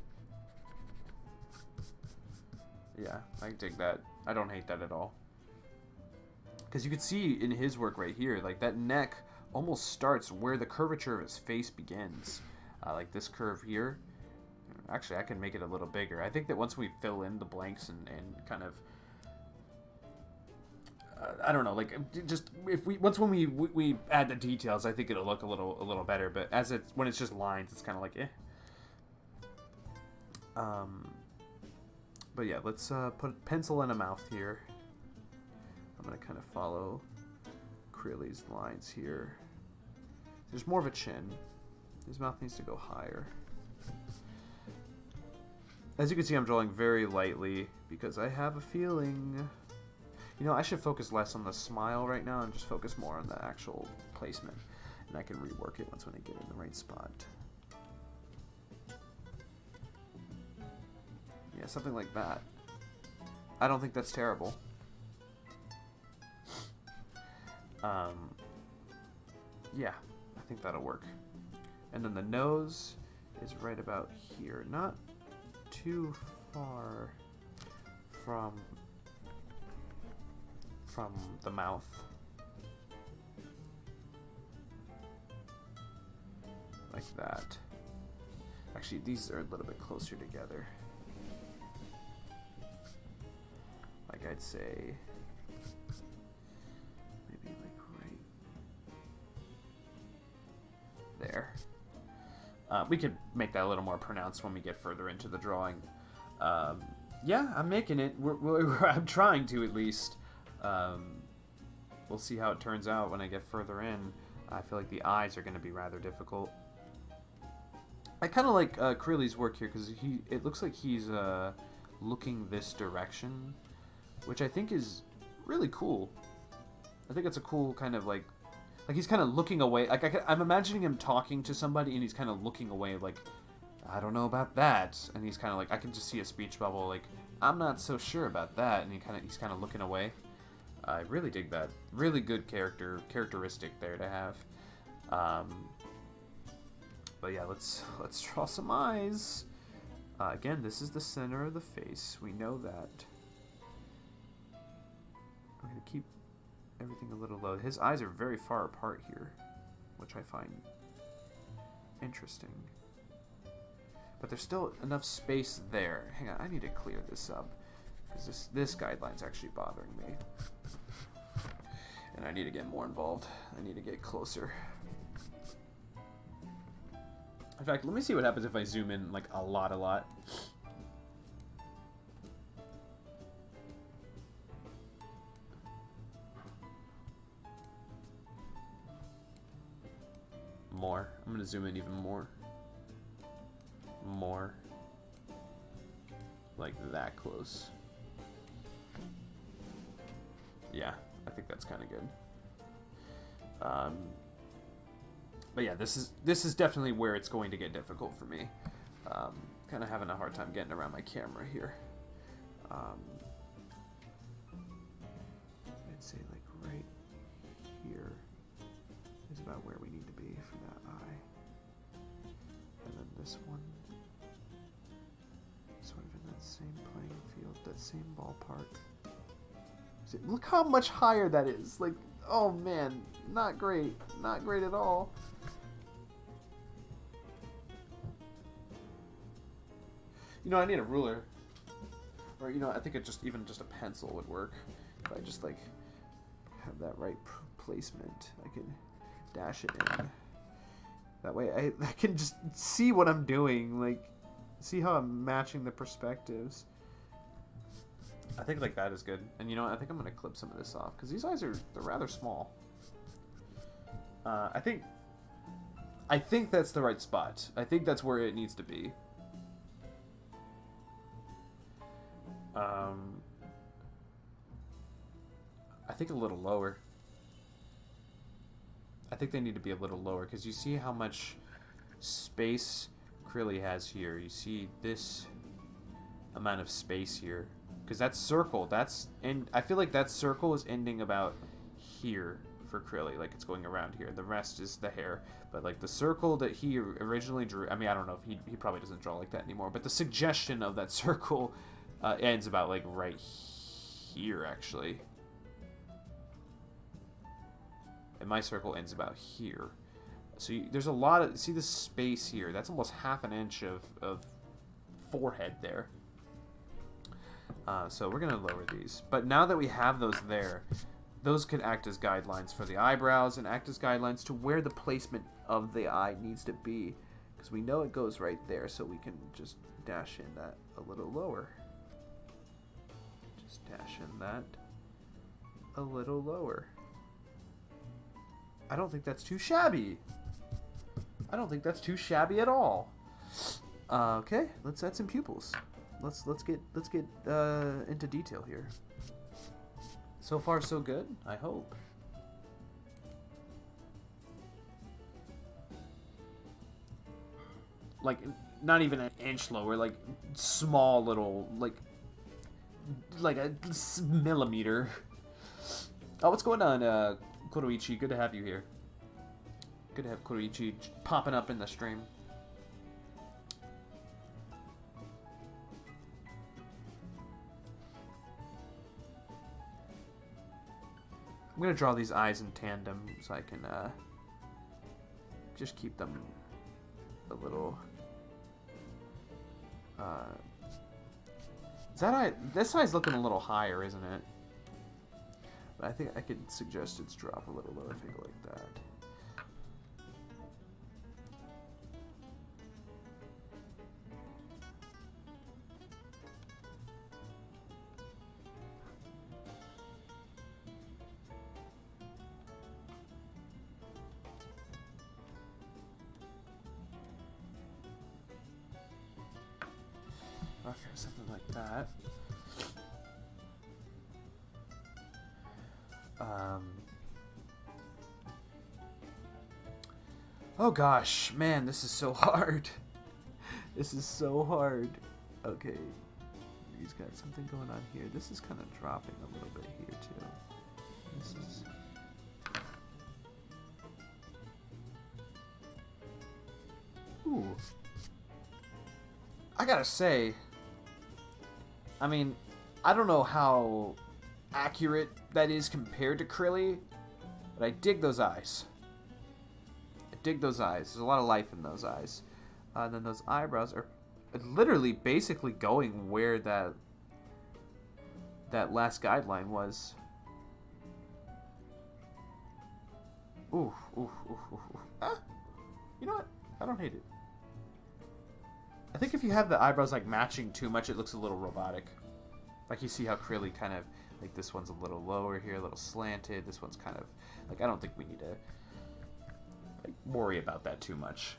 Yeah, I dig that. I don't hate that at all. Because you could see in his work right here, like that neck almost starts where the curvature of his face begins. Like this curve here. Actually, I can make it a little bigger. I think that once we fill in the blanks and kind of... I don't know, like, just if when we add the details, I think it'll look a little better. But when it's just lines, it's kind of like, eh. But yeah, let's put a pencil and a mouth here. I'm gonna kind of follow Crilly's lines here. There's more of a chin. His mouth needs to go higher. As you can see, I'm drawing very lightly because I have a feeling... You know, I should focus less on the smile right now and just focus more on the actual placement. And I can rework it once when I get in the right spot. Yeah, something like that. I don't think that's terrible. Yeah, I think that'll work. And then the nose is right about here. Not too far from the mouth. Like that. Actually, these are a little bit closer together. Like I'd say maybe like right there. We could make that a little more pronounced when we get further into the drawing. Yeah, I'm making it. I'm trying to, at least. We'll see how it turns out when I get further in. I feel like the eyes are going to be rather difficult. I kind of like Crilly's work here because it looks like he's looking this direction, which I think is really cool. I think it's a cool kind of like he's kind of looking away. Like I'm imagining him talking to somebody and he's kind of looking away like, I don't know about that. And he's kind of like, I can just see a speech bubble like, I'm not so sure about that. And he's kind of looking away. I really dig that. Really good characteristic there to have. But yeah, let's draw some eyes. Again, this is the center of the face. We know that. I'm going to keep everything a little low. His eyes are very far apart here, which I find interesting. But there's still enough space there. Hang on, I need to clear this up, because this guideline's actually bothering me. And I need to get more involved. I need to get closer. In fact, let me see what happens if I zoom in like a lot. More. I'm going to zoom in even more. More. Like that close. Yeah, I think that's kind of good. But yeah, this is definitely where it's going to get difficult for me. Kind of having a hard time getting around my camera here. I'd say like right here is about where we need to be for that eye. And then this one, sort of in that same playing field, that same ballpark. See, look how much higher that is. Like, oh man, not great. Not great at all. You know, I need a ruler. Or, you know, I think even just a pencil would work. If I just, like, have that right placement, I can dash it in. That way I can just see what I'm doing, like, see how I'm matching the perspectives. I think like that is good. And you know what? I think I'm going to clip some of this off, because these eyes they're rather small. I think that's the right spot. I think that's where it needs to be. I think a little lower. I think they need to be a little lower, because you see how much space Krilly has here. You see this amount of space here. Because that circle, I feel like that circle is ending about here for Krilly. Like, it's going around here. The rest is the hair. But, like, the circle that he originally drew, I mean, I don't know if he probably doesn't draw like that anymore. But the suggestion of that circle ends about, like, right here, actually. And my circle ends about here. So there's a lot of... See this space here? That's almost half an inch of forehead there. So we're going to lower these. But now that we have those there, those could act as guidelines for the eyebrows and act as guidelines to where the placement of the eye needs to be. Because we know it goes right there, so we can just dash in that a little lower. Just dash in that a little lower. I don't think that's too shabby. I don't think that's too shabby at all. Okay, let's add some pupils. Let's get into detail here. So far, so good, I hope. Like, not even an inch lower, like small little, like a millimeter. Oh, what's going on, Kuroichi? Good to have you here. Good to have Kuroichi popping up in the stream. I'm going to draw these eyes in tandem so I can just keep them a little... This eye's looking a little higher, isn't it? But I think I could suggest it's drop a little lower if I go like that. Okay, something like that. Oh gosh, man, this is so hard. This is so hard. Okay, he's got something going on here. This is kind of dropping a little bit here too. This is... Ooh. I gotta say, I mean, I don't know how accurate that is compared to Krilly, but I dig those eyes. I dig those eyes. There's a lot of life in those eyes. And then those eyebrows are literally basically going where that last guideline was. Ooh, ooh, ooh, ooh, ooh. Ah, you know what? I don't hate it. I think if you have the eyebrows like matching too much, it looks a little robotic. Like you see how Krilly kind of, like this one's a little lower here, a little slanted. This one's kind of, like I don't think we need to like worry about that too much.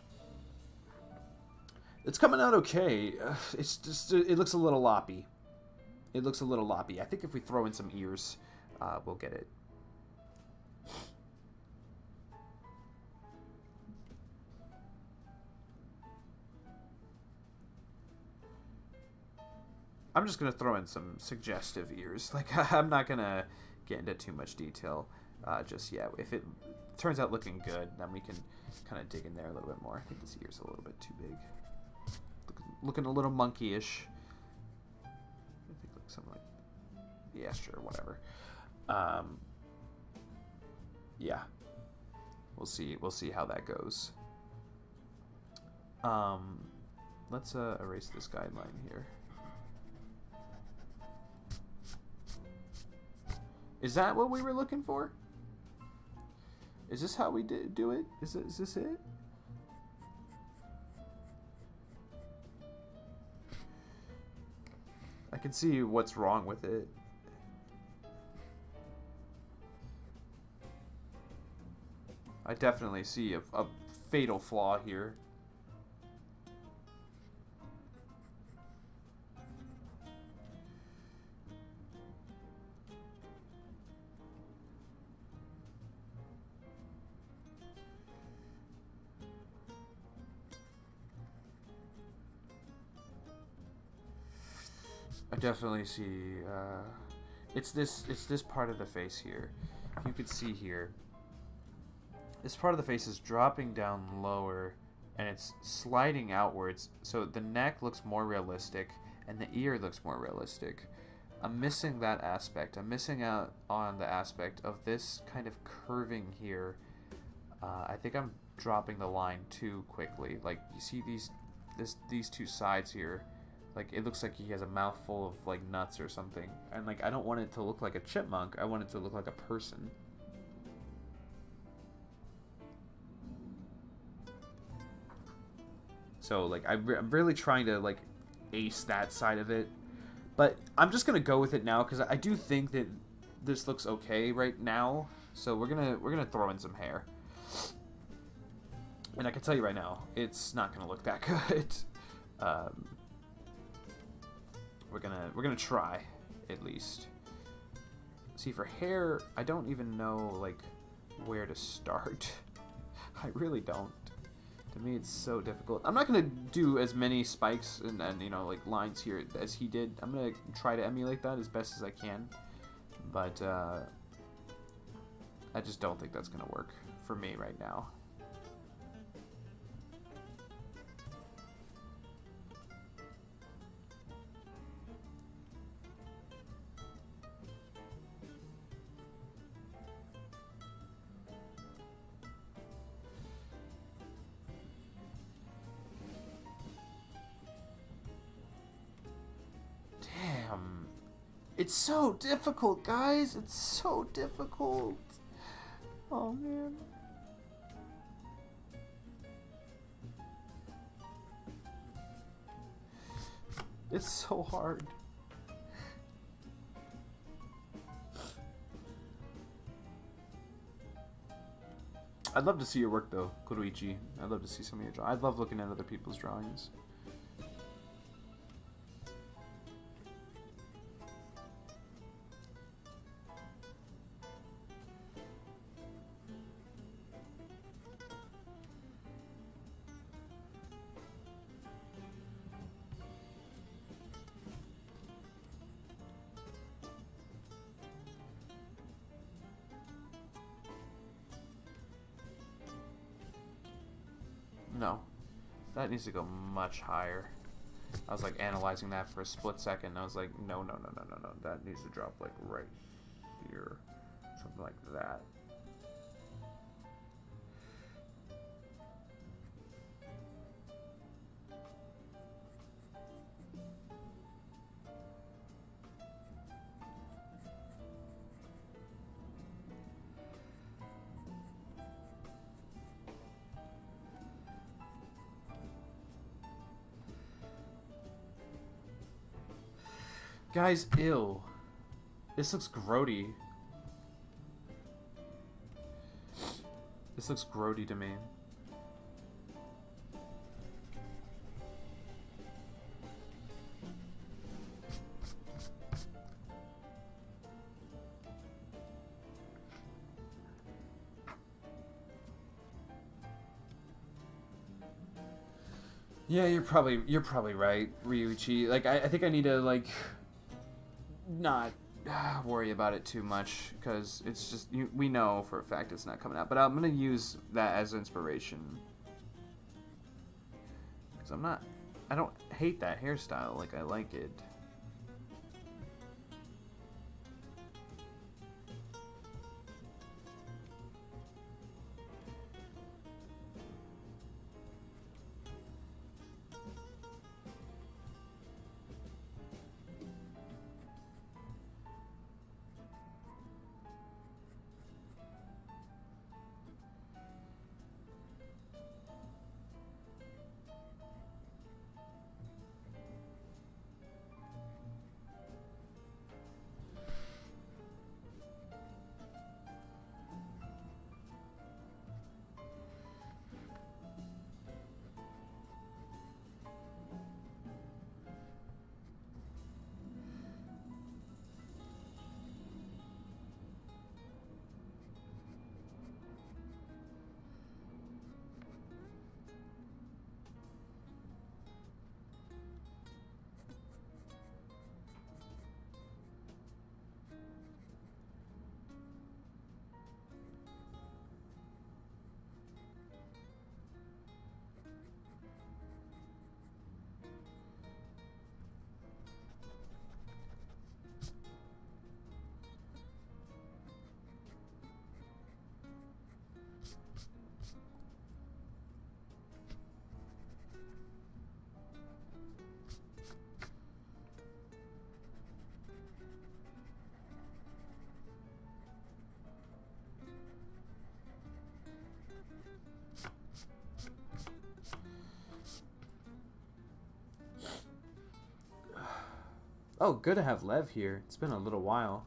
It's coming out okay. It's just, it looks a little loppy. It looks a little loppy. I think if we throw in some ears, we'll get it. I'm just going to throw in some suggestive ears. Like, I'm not going to get into too much detail just yet. If it turns out looking good, then we can kind of dig in there a little bit more. I think this ear's a little bit too big. Looking a little monkey-ish. I think like something like... Yeah, sure, whatever. Yeah. We'll see how that goes. Let's erase this guideline here. Is that what we were looking for? Is this how we do it? Is this it? I can see what's wrong with it. I definitely see a fatal flaw here. I definitely see, it's this part of the face here. You could see here, this part of the face is dropping down lower, and it's sliding outwards, so the neck looks more realistic, and the ear looks more realistic. I'm missing that aspect. I'm missing out on the aspect of this kind of curving here. I think I'm dropping the line too quickly. Like, you see these two sides here? Like, it looks like he has a mouthful of, like, nuts or something. And, like, I don't want it to look like a chipmunk. I want it to look like a person. So, like, I'm really trying to, like, ace that side of it. But I'm just going to go with it now, because I do think that this looks okay right now. So we're gonna throw in some hair. And I can tell you right now, it's not going to look that good. We're gonna try, at least. See, for hair, I don't even know, like, where to start. I really don't. To me, it's so difficult. I'm not gonna do as many spikes and you know, like, lines here as he did. I'm gonna try to emulate that as best as I can. But, I just don't think that's gonna work for me right now. It's so difficult, guys. It's so difficult. Oh, man. It's so hard. I'd love to see your work, though, Kuroichi. I'd love to see some of your drawings. I love looking at other people's drawings. No, that needs to go much higher. I was like analyzing that for a split second. And I was like, no, that needs to drop like right here, something like that. Guys, ew. This looks grody. This looks grody to me. Yeah, you're probably right, Ryuichi. Like, I think I need to, like, not worry about it too much, because it's just, we know for a fact it's not coming out. But I'm gonna use that as inspiration, because I don't hate that hairstyle. Like, I like it. Oh, good to have Lev here. It's been a little while.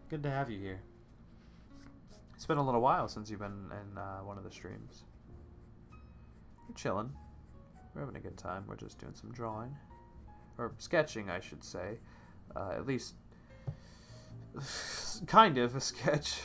Good to have you here. It's been a little while since you've been in one of the streams. We're chilling. We're having a good time. We're just doing some drawing. Or sketching, I should say. At least, kind of a sketch.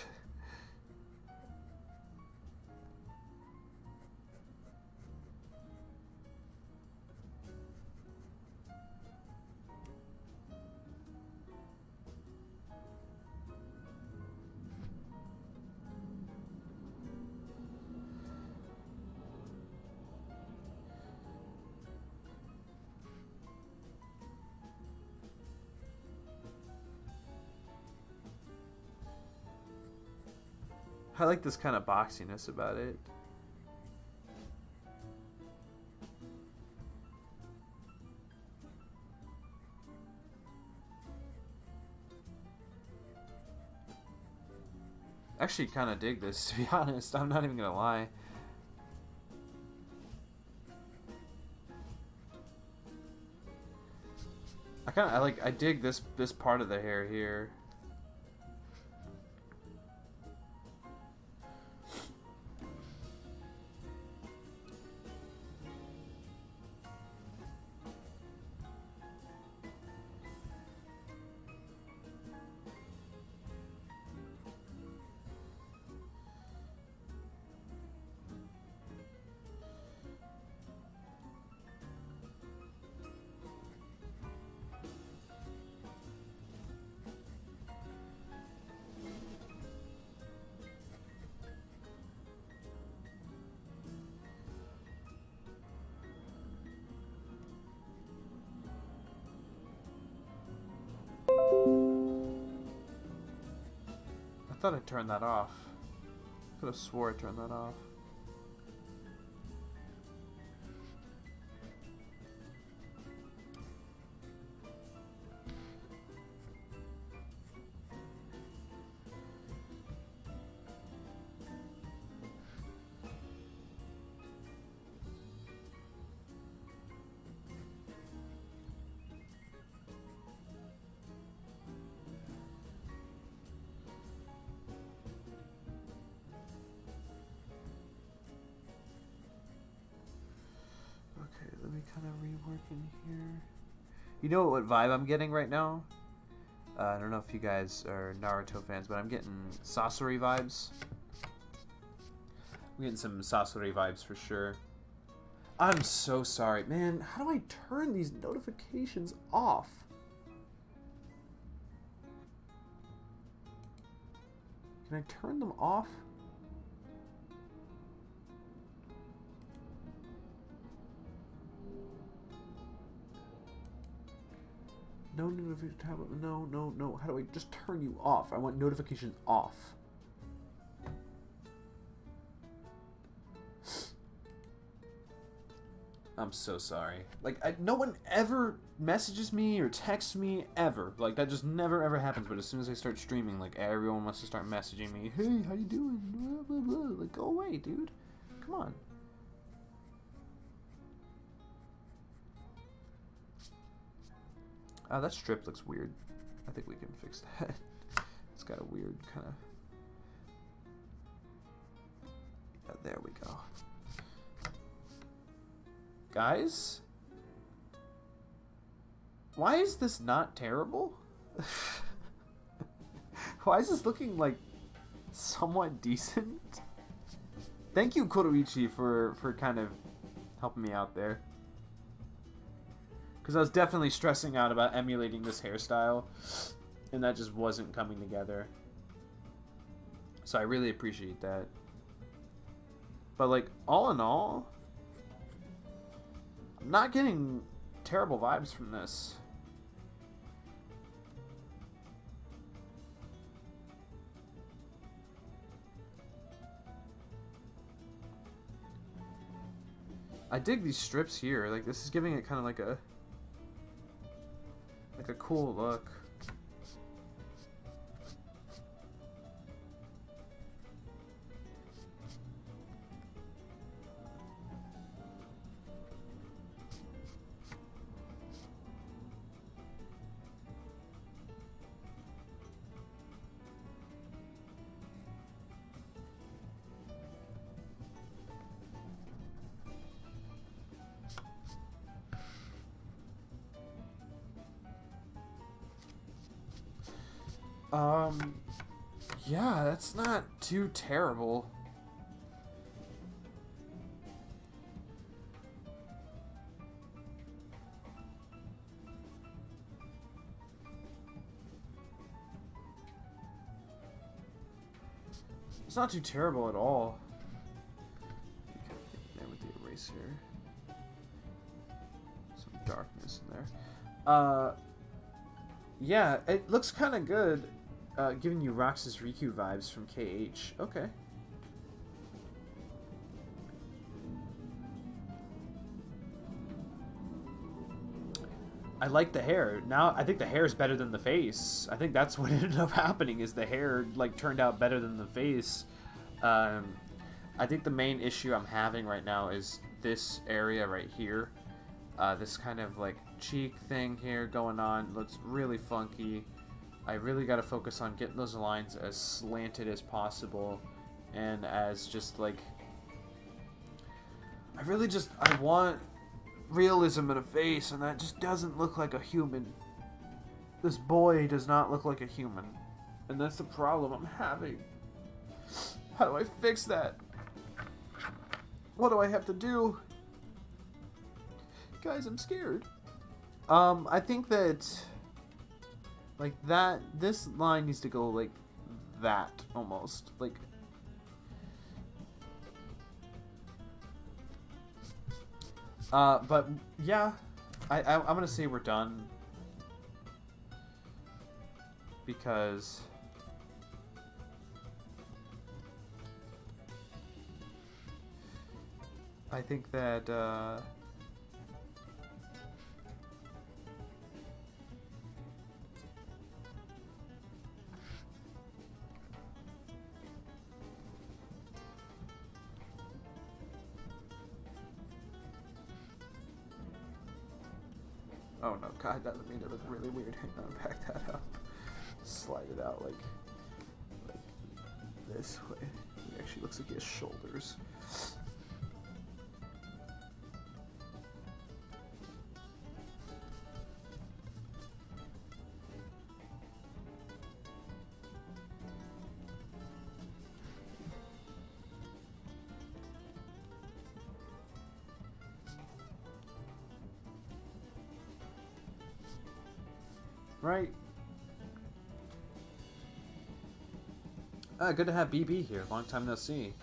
I like this kind of boxiness about it. Actually kind of dig this, to be honest. I'm not even gonna lie. I dig this part of the hair here. I thought I turned that off. Could have swore I turned that off. Kind of reworking here. You know what vibe I'm getting right now? I don't know if you guys are Naruto fans, but I'm getting Sasori vibes. I'm getting some Sasori vibes for sure. I'm so sorry. Man, how do I turn these notifications off? Can I turn them off? No notification tablet. No. How do I just turn you off? I want notifications off. I'm so sorry. Like, no one ever messages me or texts me ever. Like, that just never ever happens. But as soon as I start streaming, like, everyone wants to start messaging me. Hey, how you doing? Blah, blah, blah. Like, go away, dude. Come on. That strip looks weird. I think we can fix that. It's got a weird kind of... Yeah, there we go. Guys? Why is this not terrible? Why is this looking, like, somewhat decent? Thank you, Kuroichi, for kind of helping me out there. Because I was definitely stressing out about emulating this hairstyle, and that just wasn't coming together. So I really appreciate that. But, like, all in all, I'm not getting terrible vibes from this. I dig these strips here. Like, this is giving it kind of like a cool look. Yeah, that's not too terrible. It's not too terrible at all. There with the eraser. Some darkness in there. Yeah, it looks kind of good. Giving you Roxas Riku vibes from KH. Okay. I like the hair. Now, I think the hair is better than the face. I think that's what ended up happening, is the hair, like, turned out better than the face. I think the main issue I'm having right now is this area right here. This kind of, like, cheek thing here going on. Looks really funky. I really got to focus on getting those lines as slanted as possible, and as just like, I want realism in a face, and that just doesn't look like a human. This boy does not look like a human, and that's the problem I'm having. How do I fix that? What do I have to do? Guys, I'm scared. I think that, like, that, this line needs to go like that, almost. Like, but yeah, I'm gonna say we're done, because I think that, oh no, God, that made it look really weird. Hang on, back that up. Slide it out like this way. It actually looks like he has shoulders. Right. Good to have BB here. Long time no see.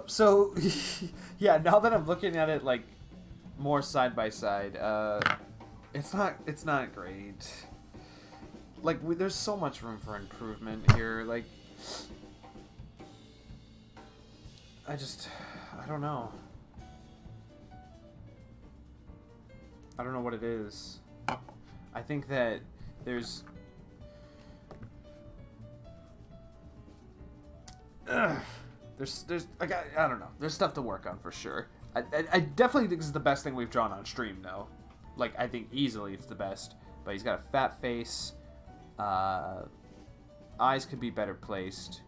So yeah, now that I'm looking at it like more side by side, it's not great. Like, there's so much room for improvement here. Like, I don't know. I don't know what it is. I think that there's I don't know. There's stuff to work on for sure. I definitely think this is the best thing we've drawn on stream, though. Like, I think easily it's the best. But he's got a fat face. Eyes could be better placed.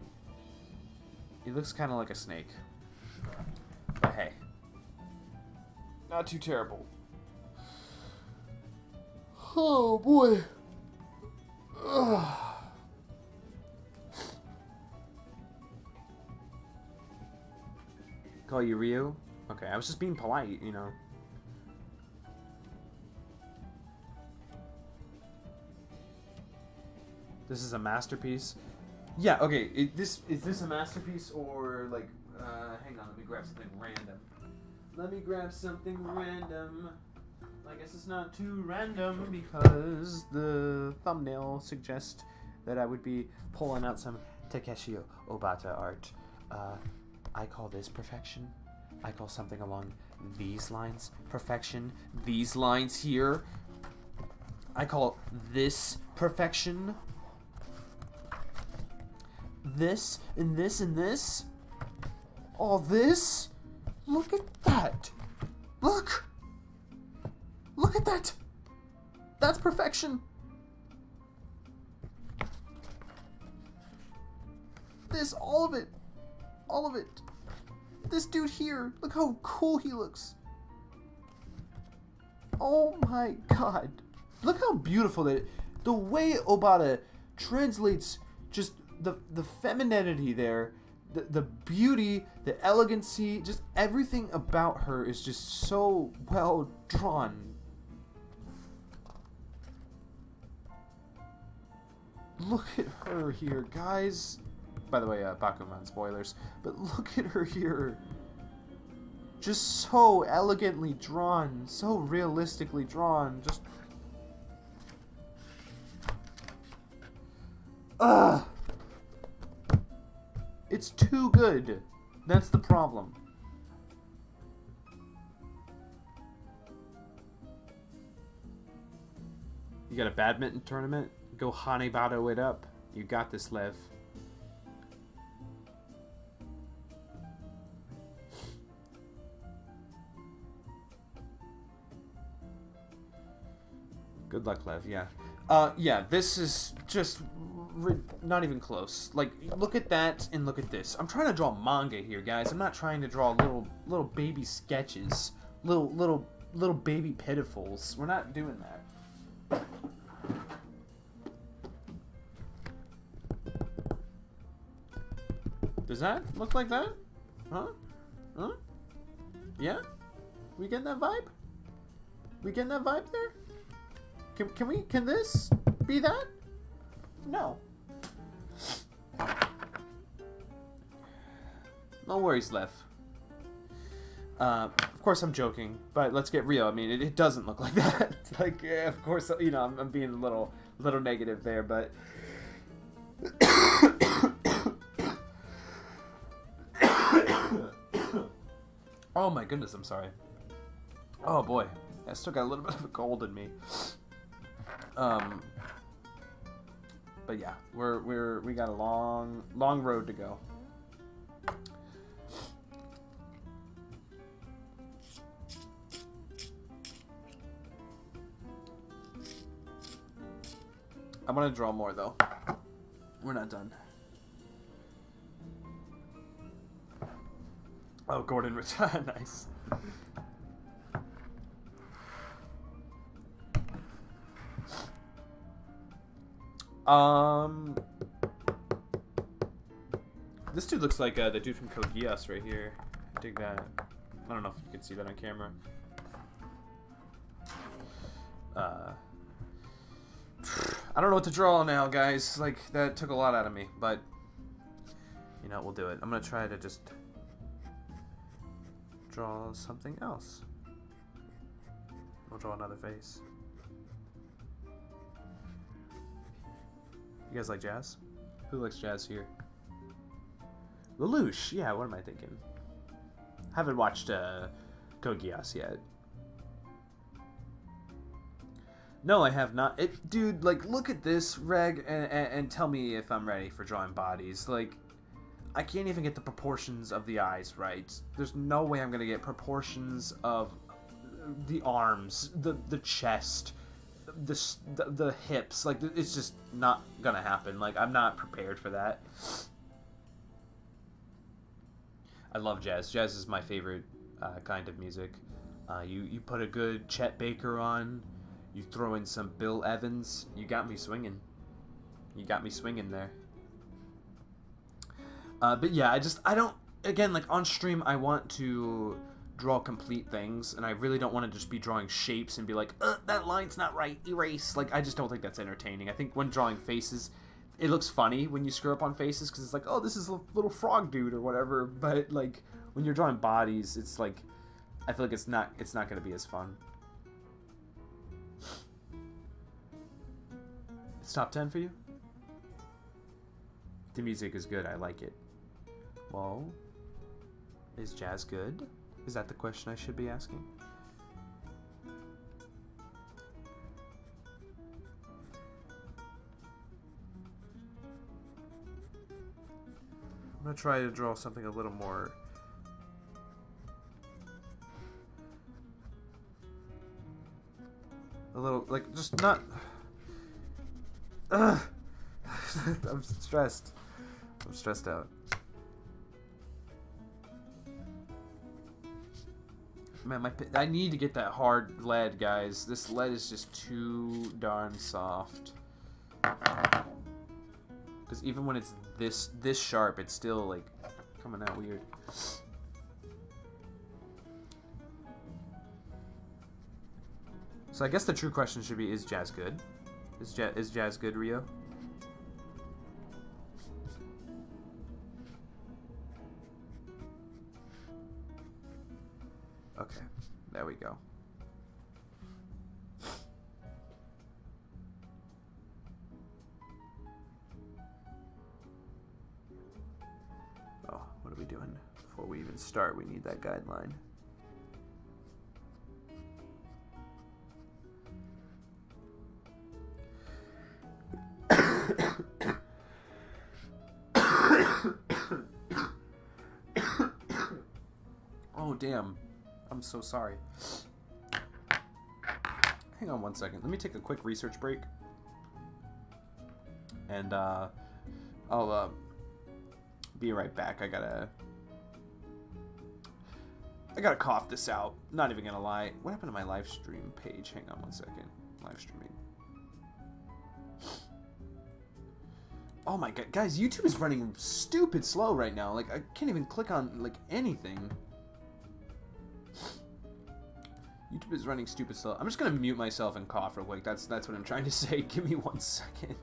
He looks kind of like a snake. But hey, not too terrible. Oh boy. Ugh. Call you Ryu? Okay, I was just being polite, you know. This is a masterpiece. Yeah, okay. Is this a masterpiece, or like, hang on, let me grab something random. Let me grab something random. I guess it's not too random because the thumbnail suggests that I would be pulling out some Takeshi Obata art. I call this perfection. I call something along these lines perfection. These lines here, I call this perfection. This, and this, and this. All this. Look at that. Look. Look at that. That's perfection. This, all of it. All of it. This dude here. Look how cool he looks. Oh my god. Look how beautiful that... The way Obata translates just the femininity there, the beauty, the elegancy, just everything about her is just so well drawn. Look at her here, guys. By the way, Bakuman spoilers. But look at her here. Just so elegantly drawn, so realistically drawn. Just... Ugh! It's too good. That's the problem. You got a badminton tournament? Go Hanebado it up. You got this, Lev. Good luck, Lev. Yeah. Yeah, this is just not even close. Like, look at that and look at this. I'm trying to draw manga here, guys. I'm not trying to draw little baby sketches, little baby pitifuls. We're not doing that. Does that look like that? Huh? Huh? Yeah? We getting that vibe? We getting that vibe there? Can this be that? No. No worries, Lev. Of course I'm joking, but let's get real. I mean, it doesn't look like that. Like, yeah, of course, you know, I'm being a little negative there, but... Oh my goodness, I'm sorry. Oh boy, I still got a little bit of a cold in me. But yeah, we got a long road to go. I want to draw more though. We're not done. Oh, Gordon Rita, nice. This dude looks like the dude from Code Geass right here. I dig that. I don't know if you can see that on camera. I don't know what to draw now, guys. Like, that took a lot out of me, but you know, we'll do it. I'm gonna try to just draw something else. We'll draw another face. You guys like jazz? Who likes jazz here? Lelouch, yeah, what am I thinking? Haven't watched Code Geass yet. No, I have not. Dude, like, look at this, Reg, and tell me if I'm ready for drawing bodies. Like, I can't even get the proportions of the eyes right. There's no way I'm gonna get proportions of the arms, the chest, the hips. Like, it's just not gonna happen. Like, I'm not prepared for that. I love jazz. Jazz is my favorite kind of music. You put a good Chet Baker on, you throw in some Bill Evans, you got me swinging. You got me swinging there. But yeah, I don't, again, like, on stream, I want to draw complete things, and I really don't want to just be drawing shapes and be like, that line's not right, erase. Like, I just don't think that's entertaining. I think when drawing faces, it looks funny when you screw up on faces, because it's like, oh, this is a little frog dude or whatever, but, like, when you're drawing bodies, it's like, I feel like it's not going to be as fun. It's top 10 for you? The music is good, I like it. Well, is jazz good? Is that the question I should be asking? I'm gonna try to draw something a little more... A little, like, just not... I'm stressed. I'm stressed out. Man, I need to get that hard lead, guys. This lead is just too darn soft. Because even when it's this sharp, it's still like coming out weird. So I guess the true question should be: is jazz good? Is jazz good, Rio? Okay, there we go. Oh, what are we doing? Before we even start, we need that guideline. Oh, damn. I'm so sorry. Hang on one second. Let me take a quick research break. And, I'll, be right back. I gotta cough this out. Not even gonna lie. What happened to my live stream page? Hang on one second. Live streaming. Oh my god. Guys, YouTube is running stupid slow right now. Like, I can't even click on, like, anything. YouTube is running stupid slow. I'm just gonna mute myself and cough real quick. That's what I'm trying to say. Give me 1 second.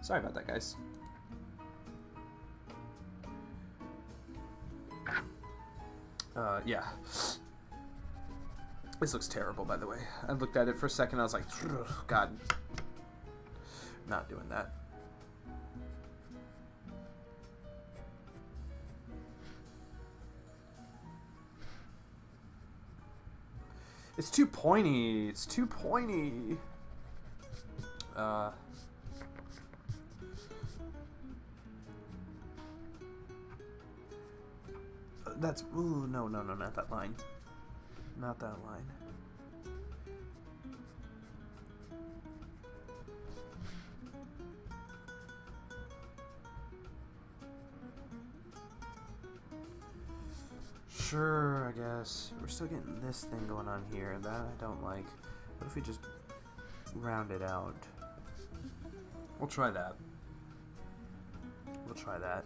Sorry about that, guys. Yeah. This looks terrible, by the way. I looked at it for a second, I was like, God. Not doing that. It's too pointy. It's too pointy. That's, ooh, no, not that line. Not that line. Sure, I guess. We're still getting this thing going on here. That I don't like. What if we just round it out? We'll try that. We'll try that.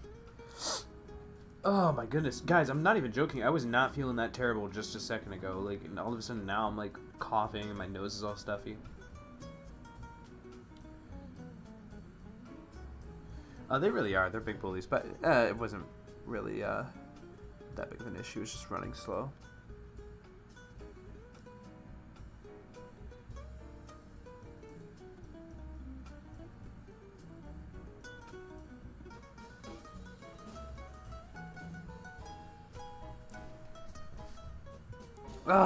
Oh my goodness. Guys, I'm not even joking. I was not feeling that terrible just a second ago. Like, and all of a sudden now I'm like coughing and my nose is all stuffy. They really are. They're big bullies. But it wasn't really that big of an issue. It was just running slow.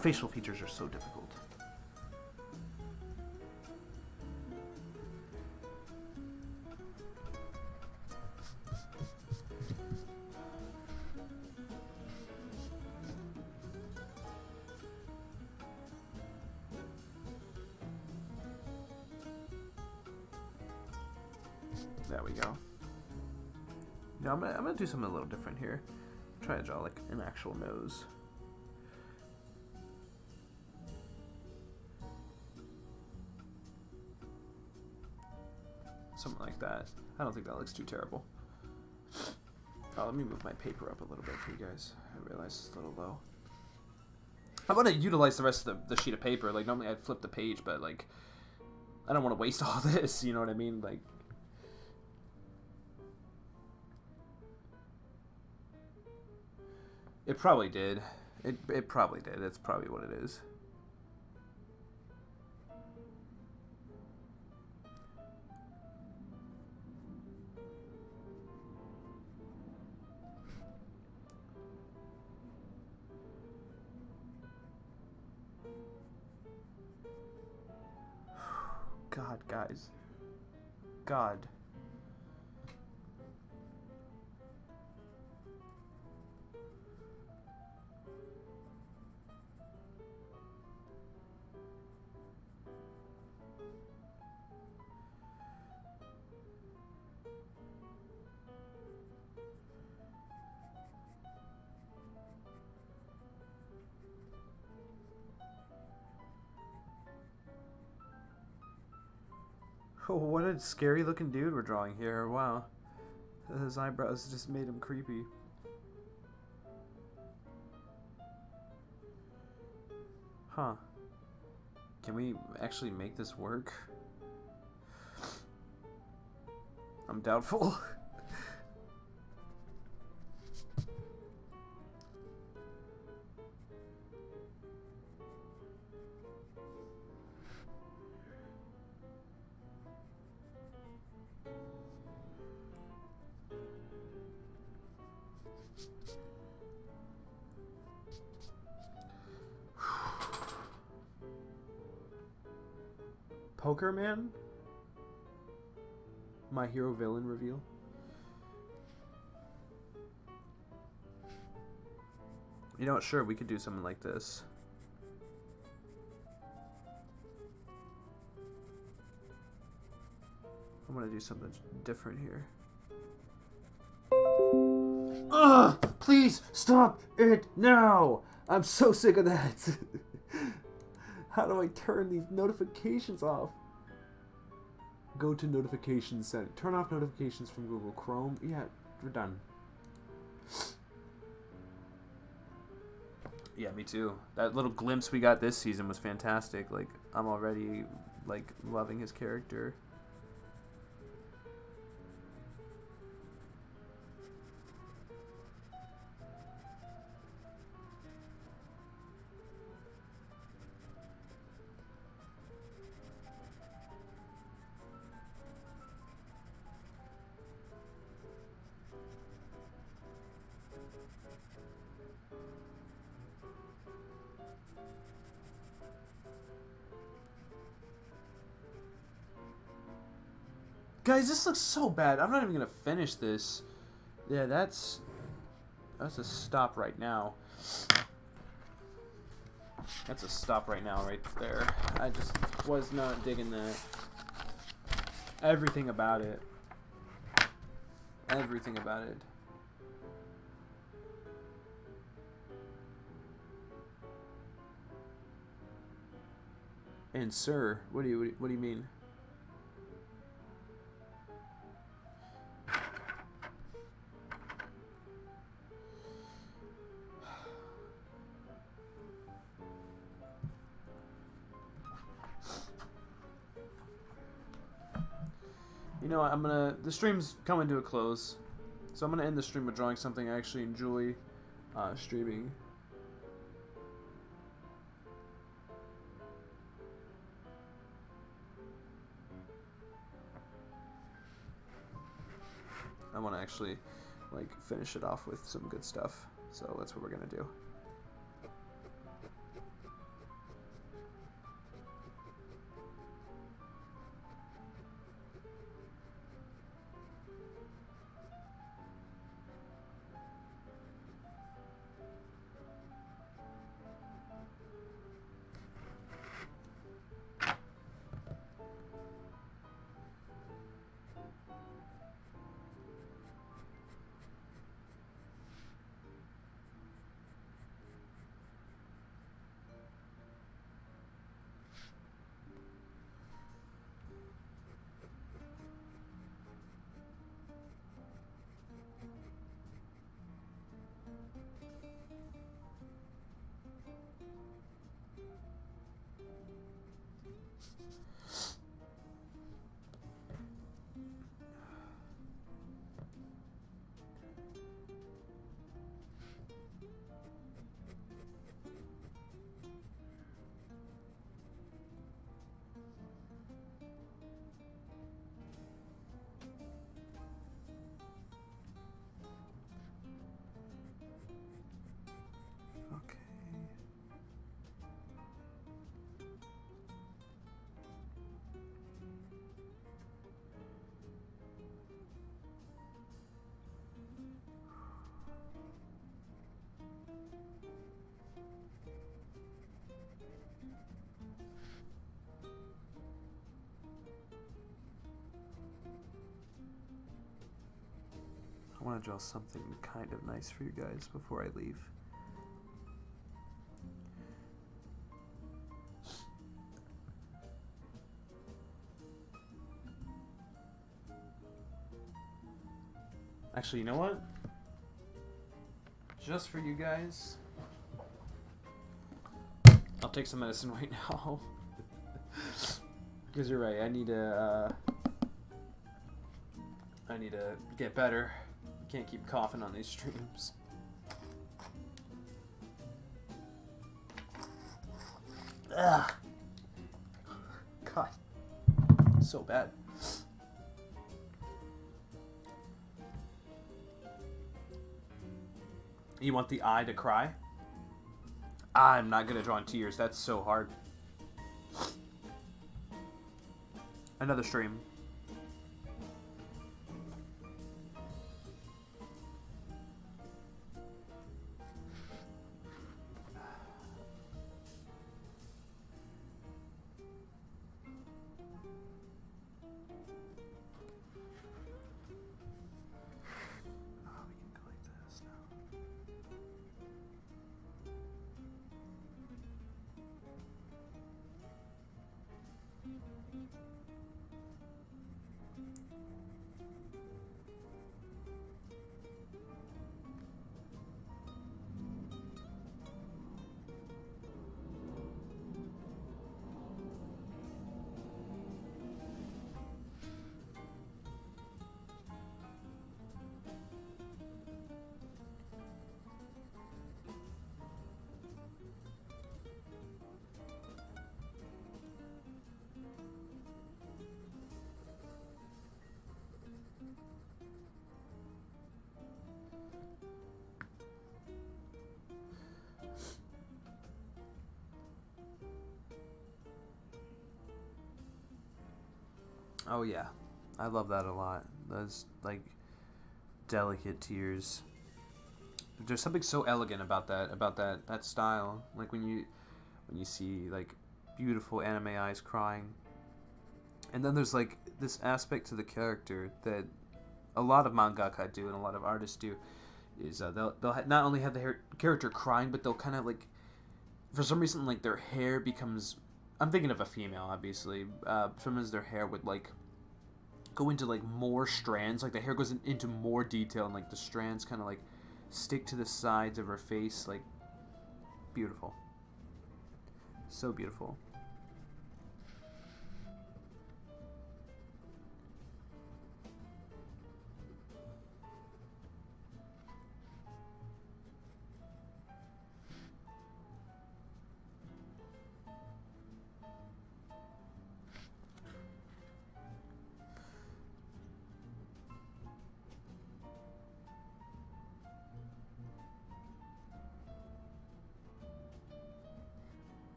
Facial features are so difficult. There we go. Now I'm gonna do something a little different here. Try to draw like an actual nose. Something like that. I don't think that looks too terrible. Oh, let me move my paper up a little bit for you guys. I realize it's a little low. I want to utilize the rest of the sheet of paper. Like, normally I'd flip the page, but, like, I don't want to waste all this, you know what I mean? Like, it probably did. It probably did. That's probably what it is. God, guys. God. Oh, what a scary looking dude we're drawing here. Wow. His eyebrows just made him creepy. Huh. Can we actually make this work? I'm doubtful. Poker Man? My hero villain reveal? You know what? Sure, we could do something like this. I'm gonna do something different here. Ugh! Please stop it now! I'm so sick of that. How do I turn these notifications off? Go to notifications setting. Turn off notifications from Google Chrome. Yeah, we're done. Yeah, me too. That little glimpse we got this season was fantastic. Like, I'm already, like, loving his character. Guys, this looks so bad. I'm not even gonna finish this. Yeah, that's a stop right now. That's a stop right now, right there. I just was not digging that. Everything about it. Everything about it. And sir, what do you mean? You know what, the stream's coming to a close, so I'm gonna end the stream with drawing something I actually enjoy streaming. I want to actually, like, finish it off with some good stuff, so that's what we're gonna do. I want to draw something kind of nice for you guys before I leave. Actually, you know what? Just for you guys, I'll take some medicine right now. Because you're right, I need to get better. Can't keep coughing on these streams. Ugh. God, so bad. You want the eye to cry? I'm not gonna draw in tears. That's so hard. Another stream. Oh yeah, I love that a lot. Those like delicate tears. There's something so elegant about that style. Like when you see like beautiful anime eyes crying, and then there's like this aspect to the character that a lot of mangaka do and a lot of artists do. Is they'll not only have the character crying, but they'll kind of like, for some reason, like their hair becomes. I'm thinking of a female, obviously. Sometimes their hair would like go into like more strands, like the hair goes into more detail, and like the strands kind of like stick to the sides of her face, like beautiful, so beautiful.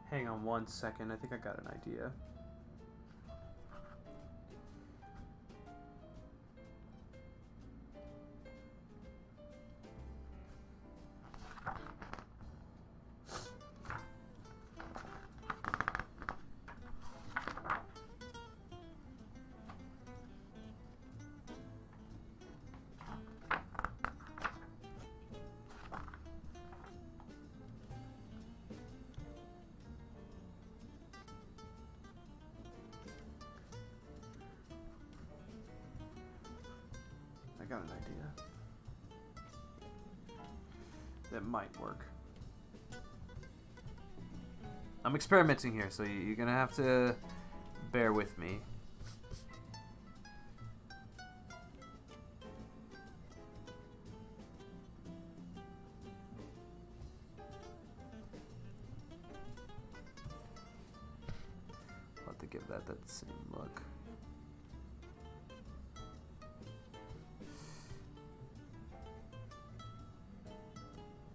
Hang on one second, I think I got an idea. I got an idea that might work. I'm experimenting here, so you're gonna have to bear with me. that same look.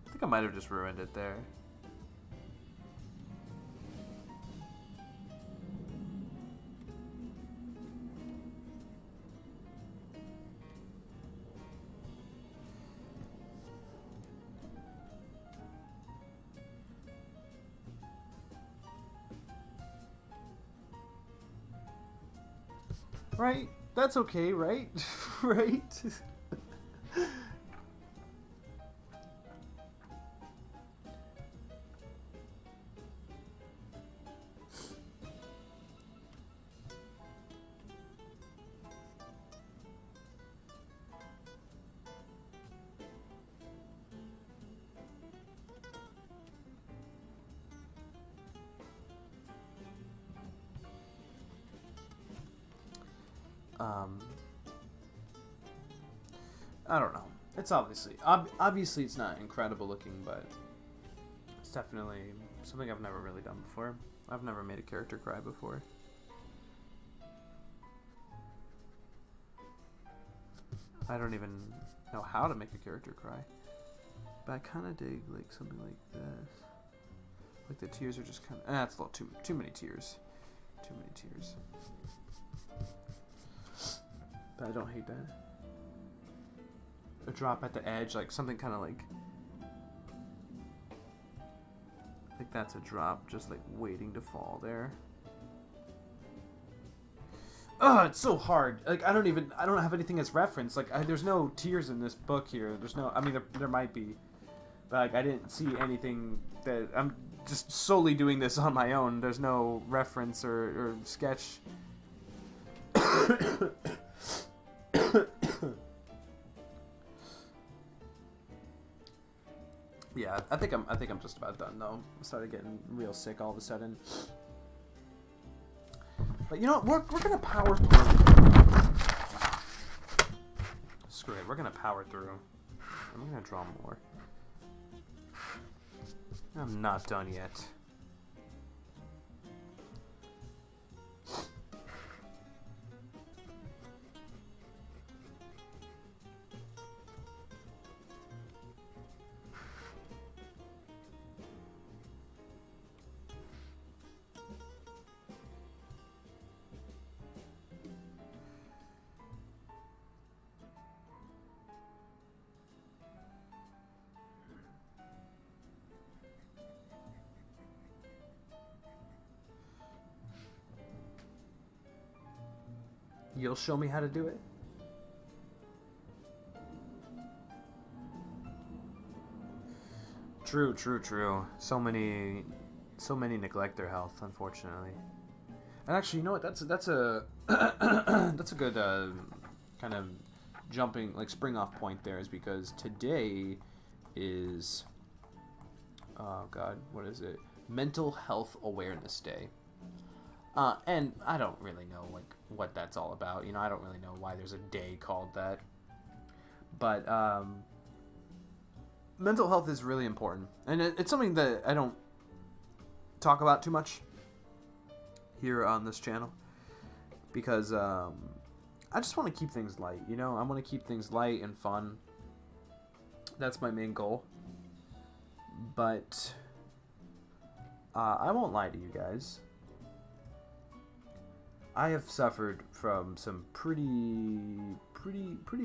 I think I might have just ruined it there. Right? That's okay, right? Right? I don't know. It's obviously it's not incredible looking, but it's definitely something I've never really done before. I've never made a character cry before. I don't even know how to make a character cry, but I kind of dig like something like this. Like the tears are just kind of that's a little too many tears. Too many tears. But I don't hate that. A drop at the edge, like something kind of like that's a drop, just like waiting to fall there. Ugh, it's so hard. Like I don't have anything as reference. Like there's no tears in this book here. There's no. I mean, there might be, but like I didn't see anything that I'm just solely doing this on my own. There's no reference or sketch. Yeah, I think I'm just about done though. I started getting real sick all of a sudden. But you know what? We're gonna power through. Screw it. We're gonna power through. I'm gonna draw more. I'm not done yet. You'll show me how to do it? True, true, true. So many neglect their health, unfortunately. And actually, you know what? That's a that's a good kind of jumping like spring off point there, is because today is oh god, what is it? Mental Health Awareness Day. And I don't really know like what that's all about. You know, I don't really know why there's a day called that. But mental health is really important, and it's something that I don't talk about too much here on this channel, because I just want to keep things light. You know, I want to keep things light and fun. That's my main goal. But I won't lie to you guys. I have suffered from some pretty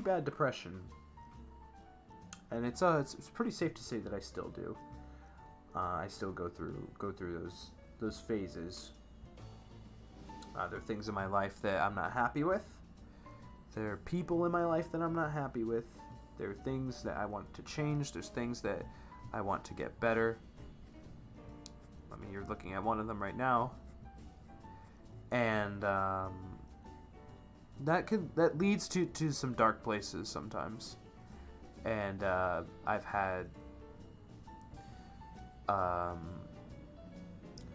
bad depression, and it's pretty safe to say that I still do. I still go through those phases. There are things in my life that I'm not happy with. There are people in my life that I'm not happy with. There are things that I want to change. There's things that I want to get better. I mean, you're looking at one of them right now. And that leads to some dark places sometimes, and I've had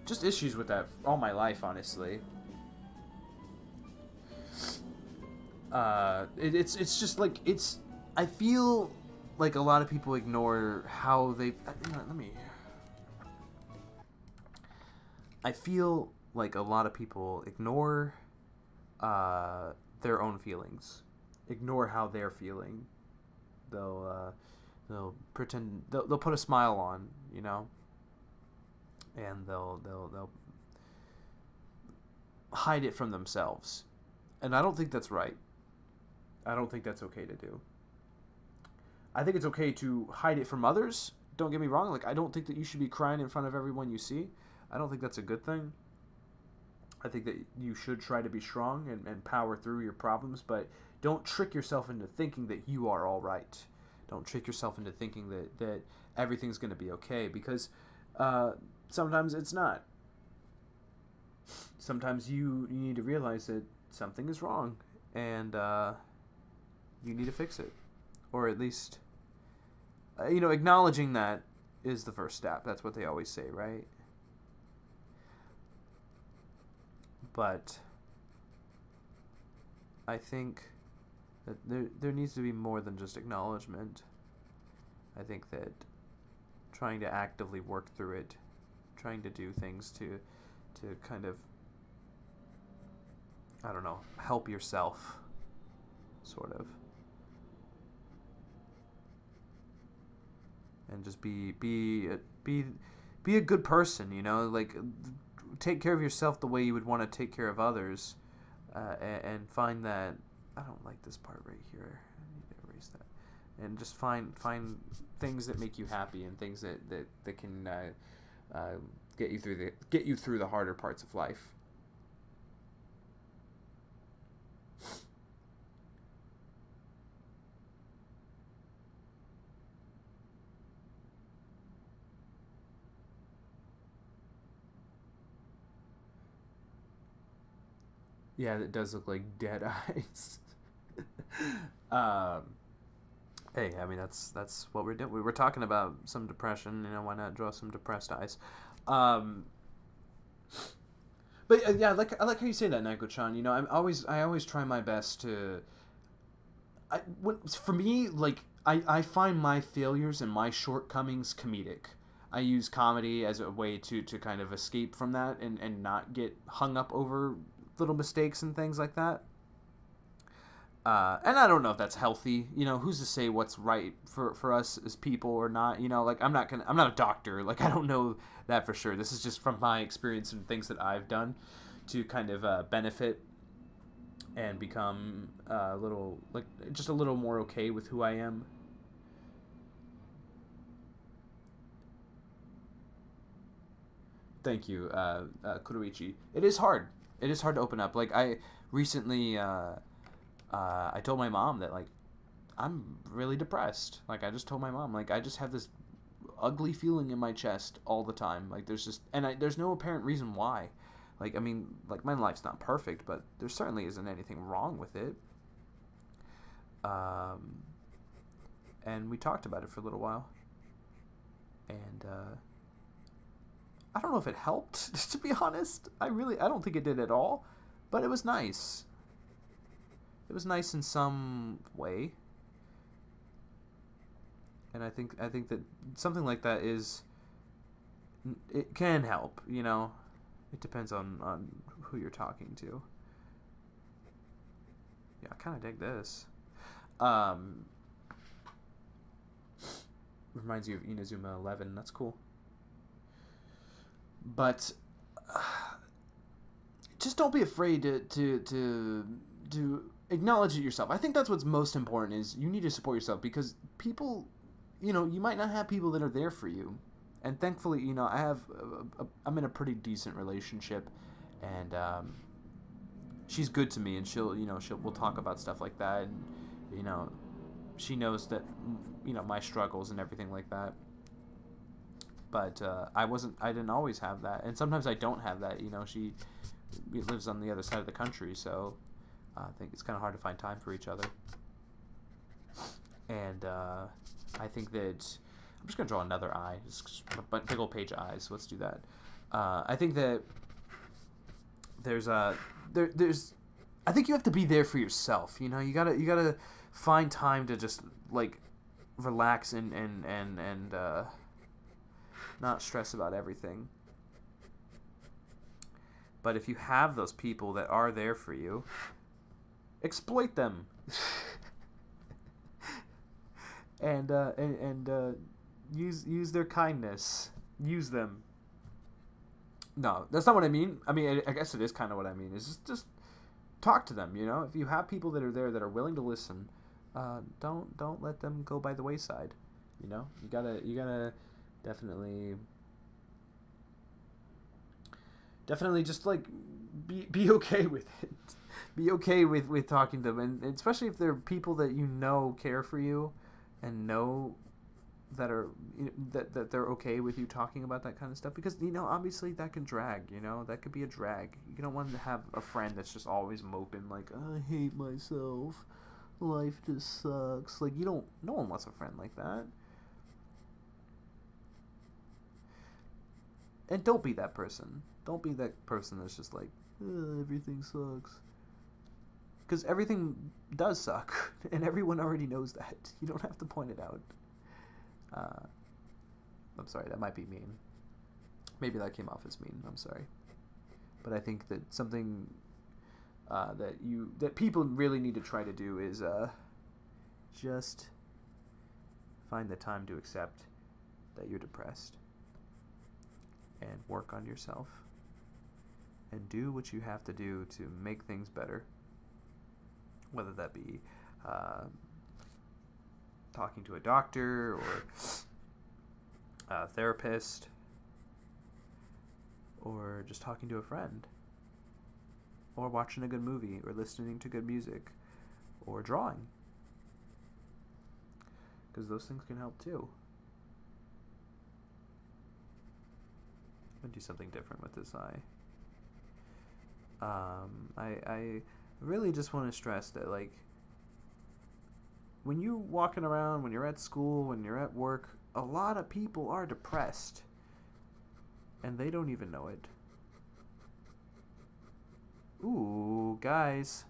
just issues with that all my life, honestly. It's just like I feel like a lot of people ignore how they. I feel like a lot of people ignore their own feelings, ignore how they're feeling. They'll pretend they'll put a smile on, you know, and they'll hide it from themselves, and I don't think that's right. I don't think that's okay to do. I think it's okay to hide it from others. Don't get me wrong. Like, I don't think that you should be crying in front of everyone you see. I don't think that's a good thing. I think that you should try to be strong and power through your problems, but don't trick yourself into thinking that you are all right. Don't trick yourself into thinking that everything's going to be okay, because sometimes it's not. Sometimes you need to realize that something is wrong, and you need to fix it. Or at least, acknowledging that is the first step. That's what they always say, right? But I think that there needs to be more than just acknowledgement. I think that trying to actively work through it, trying to do things to kind of, I don't know, help yourself, sort of. And just be a good person, like, take care of yourself the way you would want to take care of others, and find that, I don't like this part right here, I need to erase that, and just find things that make you happy, and things that can get you through the harder parts of life. Yeah, it does look like dead eyes. Hey, I mean, that's what we're doing. We were talking about some depression. Why not draw some depressed eyes? But yeah, I like how you say that, Naiko-chan. I always try my best to. For me, like, I find my failures and my shortcomings comedic. I use comedy as a way to kind of escape from that and not get hung up over little mistakes and things like that. And I don't know if that's healthy. Who's to say what's right for us as people or not? Like, I'm not a doctor. Like, I don't know that for sure. This is just from my experience and things that I've done to kind of benefit and become just a little more okay with who I am. Thank you, Kuroichi. It is hard. It is hard to open up. Like, I recently, I told my mom that, like, I'm really depressed. Like, I just told my mom, like, I just have this ugly feeling in my chest all the time. Like, there's no apparent reason why. Like, I mean, like, my life's not perfect, but there certainly isn't anything wrong with it. And we talked about it for a little while. And, I don't know if it helped, to be honest. I don't think it did at all, but it was nice. It was nice in some way. And I think that something like that it can help, It depends on who you're talking to. Yeah, I kind of dig this. Reminds you of Inazuma 11. That's cool. But just don't be afraid to acknowledge it yourself. I think that's what's most important, is you need to support yourself, because people, you might not have people that are there for you. And thankfully, I'm in a pretty decent relationship, and she's good to me, and we'll talk about stuff like that, and she knows that my struggles and everything like that. But I didn't always have that, and sometimes I don't have that. She lives on the other side of the country, so I think it's kind of hard to find time for each other. And I think that I'm just gonna draw another eye, just big old page of eyes. So let's do that. I think that there's I think you have to be there for yourself. You gotta find time to just, like, relax and not stress about everything. But if you have those people that are there for you, exploit them. and use their kindness. Use them. No, that's not what I mean. I mean, I guess it is kind of what I mean. Is just talk to them. You know, if you have people that are there that are willing to listen, don't let them go by the wayside. You know, you gotta definitely just like be okay with it. Be okay with talking to them, and especially if they're people that you know care for you, and know that are that they're okay with you talking about that kind of stuff, because you know obviously that can drag. You know, that could be a drag. You don't want to have a friend that's just always moping like, I hate myself, life just sucks. Like, no one wants a friend like that. And don't be that person. Don't be that person that's just like, everything sucks. Because everything does suck, and everyone already knows that. You don't have to point it out. I'm sorry, that might be mean. Maybe that came off as mean. I'm sorry. But I think that something that people really need to try to do is just find the time to accept that you're depressed, and work on yourself, and do what you have to do to make things better. Whether that be talking to a doctor or a therapist, or just talking to a friend, or watching a good movie, or listening to good music, or drawing, because those things can help too. I'm gonna do something different with this eye. I really just want to stress that, like, when you're walking around, when you're at school, when you're at work, a lot of people are depressed, and they don't even know it. Ooh, guys,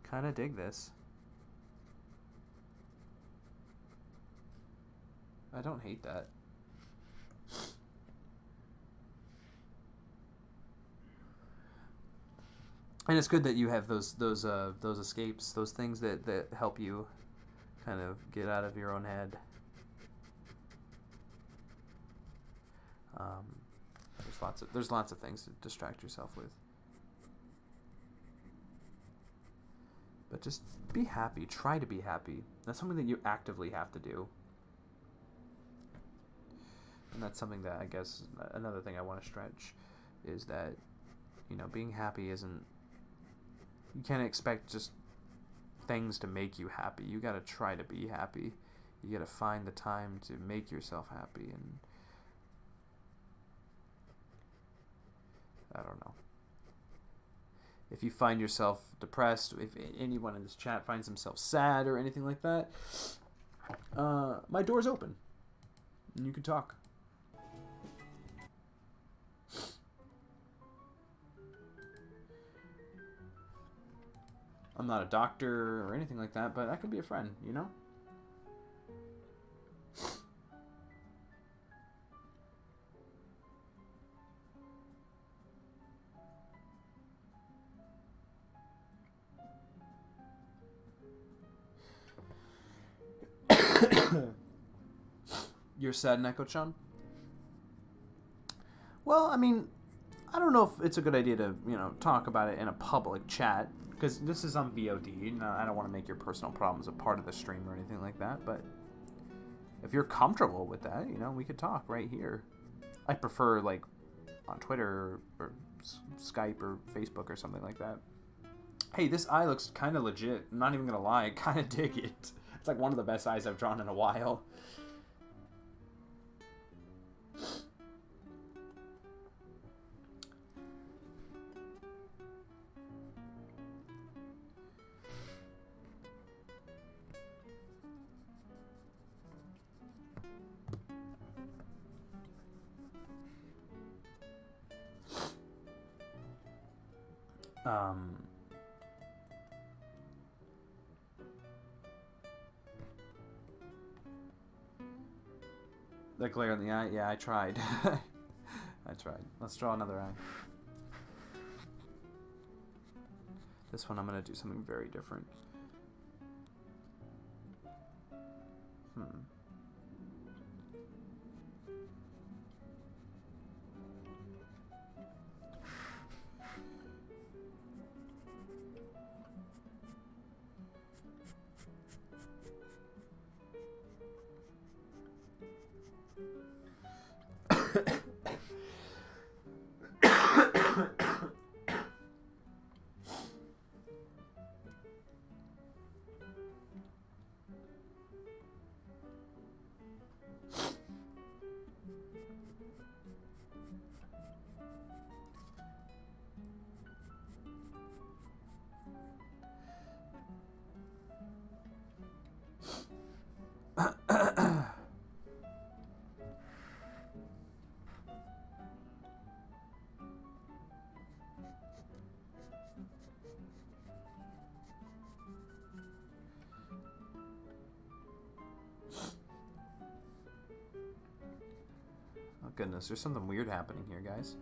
kind of dig this. I don't hate that. And it's good that you have those escapes, those things that help you kind of get out of your own head. There's lots of things to distract yourself with. But just be happy. Try to be happy. That's something that you actively have to do. And that's something that, I guess, another thing I want to stretch is that, you know, being happy isn't, you can't expect just things to make you happy. You gotta try to be happy. You gotta find the time to make yourself happy. And I don't know. If you find yourself depressed, if anyone in this chat finds themselves sad or anything like that, my door's open, and you can talk. I'm not a doctor or anything like that, but I could be a friend, you know? You're sad, Neko-chan? Well, I mean, I don't know if it's a good idea to, you know, talk about it in a public chat, because this is on VOD, and I don't want to make your personal problems a part of the stream or anything like that, but if you're comfortable with that, you know, we could talk right here. I prefer, like, on Twitter or Skype or Facebook or something like that. Hey, this eye looks kind of legit. I'm not even going to lie. I kind of dig it. It's like one of the best eyes I've drawn in a while. The glare in the eye? Yeah, I tried. I tried. Let's draw another eye. This one I'm going to do something very different. Oh goodness, there's something weird happening here, guys.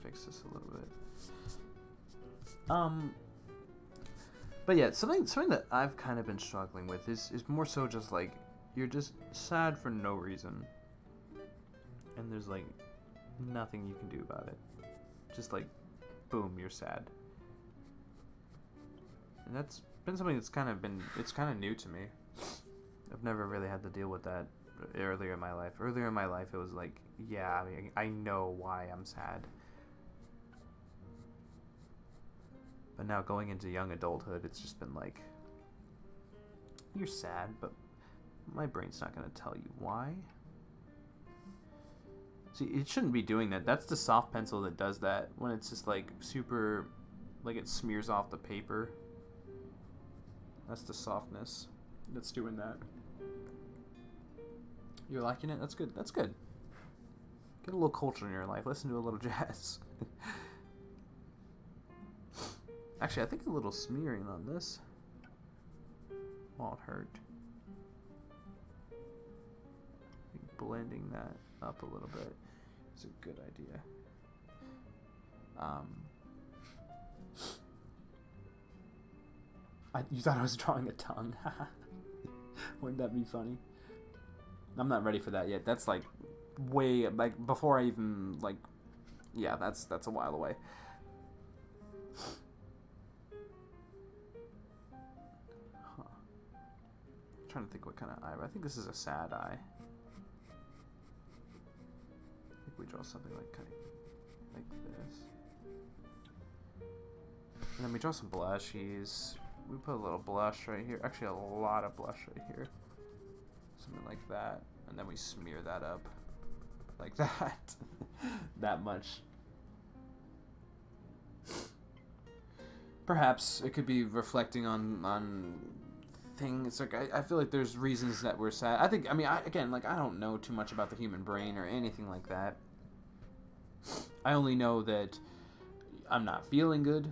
Fix this a little bit. But yeah, something that I've kind of been struggling with is more so just like you're just sad for no reason, and there's like nothing you can do about it. Just like, boom, you're sad. And that's been something that's kind of new to me. I've never really had to deal with that earlier in my life. Earlier in my life, it was like, yeah, I mean, I know why I'm sad. But now going into young adulthood, it's just been like, you're sad, but my brain's not going to tell you why. See, it shouldn't be doing that. That's the soft pencil that does that when it's just like super, like it smears off the paper. That's the softness that's doing that. You're liking it? That's good. That's good. Get a little culture in your life. Listen to a little jazz. Actually, I think a little smearing on this won't hurt. Blending that up a little bit is a good idea. You thought I was drawing a tongue? Wouldn't that be funny? I'm not ready for that yet. That's like way, like before I even like, yeah, that's a while away. Huh. I'm trying to think what kind of eye. I think this is a sad eye. I think we draw something like kind of like this, and then we draw some blushies. We put a little blush right here. Actually, a lot of blush right here. Something like that. And then we smear that up. Like that. That much. Perhaps it could be reflecting on things. Like I feel like there's reasons that we're sad. I think, I mean, again, like I don't know too much about the human brain or anything like that. I only know that I'm not feeling good.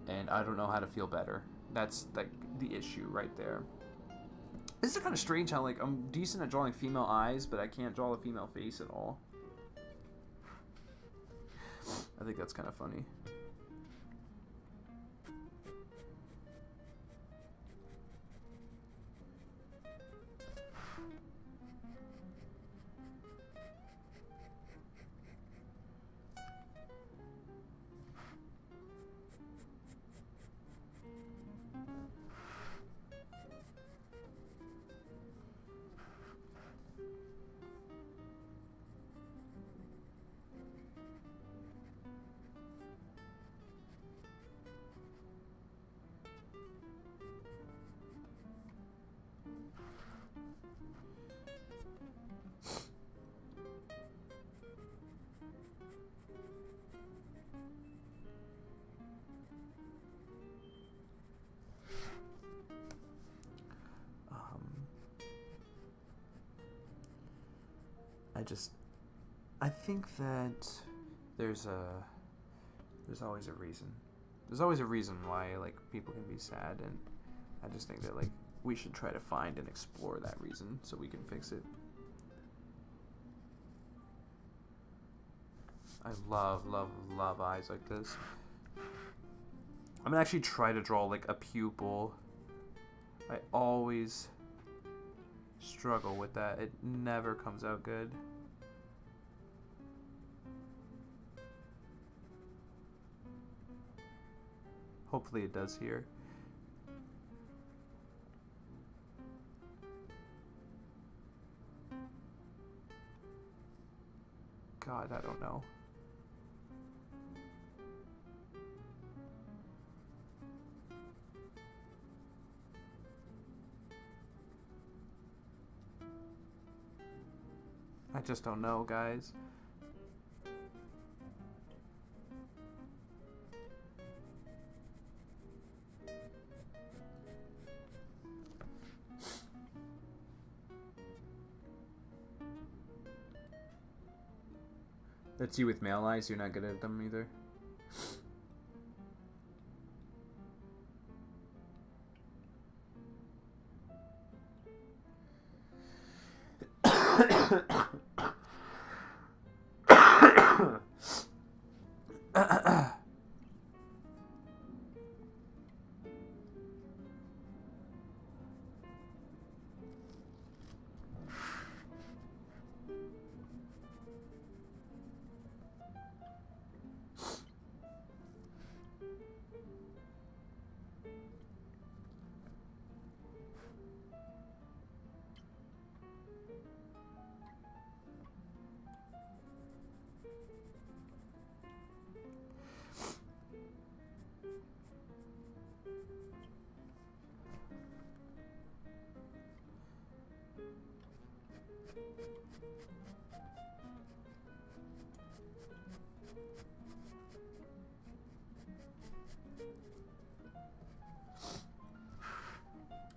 And I don't know how to feel better. That's like the issue right there. This is kind of strange how like I'm decent at drawing female eyes, but I can't draw a female face at all. I think that's kind of funny. I think that there's always a reason. There's always a reason why, like, people can be sad, and I just think that, like, we should try to find and explore that reason so we can fix it. I love, love, love eyes like this. I'm gonna actually try to draw, like, a pupil. I always struggle with that. It never comes out good. Hopefully it does here. God, I don't know. I just don't know, guys. That's you with male eyes, you're not good at them either.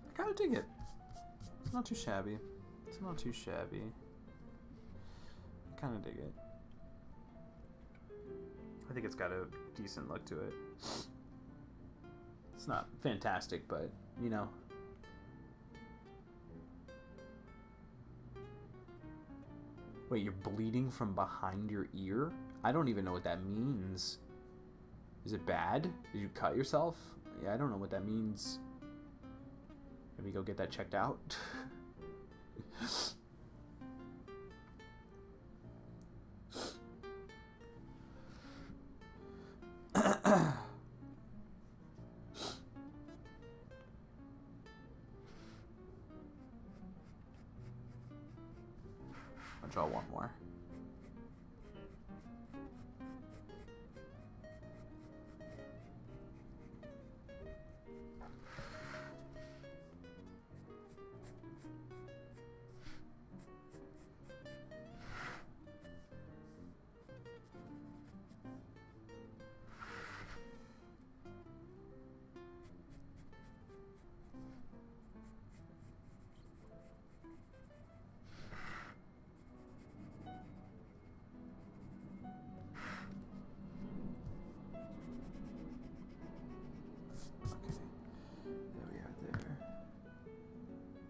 I kind of dig it. It's not too shabby. It's not too shabby. I kind of dig it. I think it's got a decent look to it. It's not fantastic, but, you know. Wait, you're bleeding from behind your ear? I don't even know what that means. Is it bad? Did you cut yourself? Yeah, I don't know what that means. Maybe go get that checked out. I'll draw one more.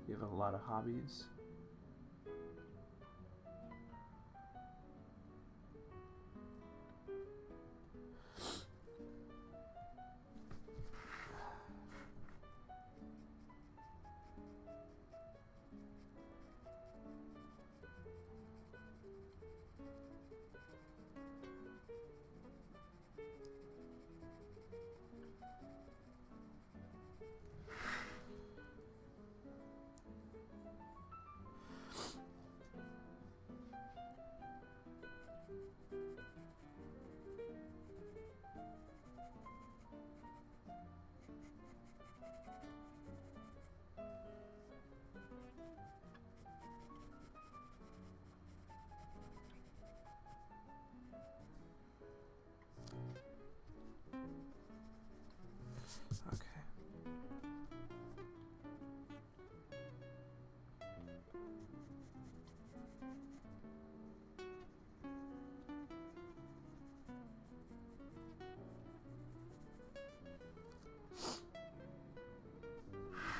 You have a lot of hobbies.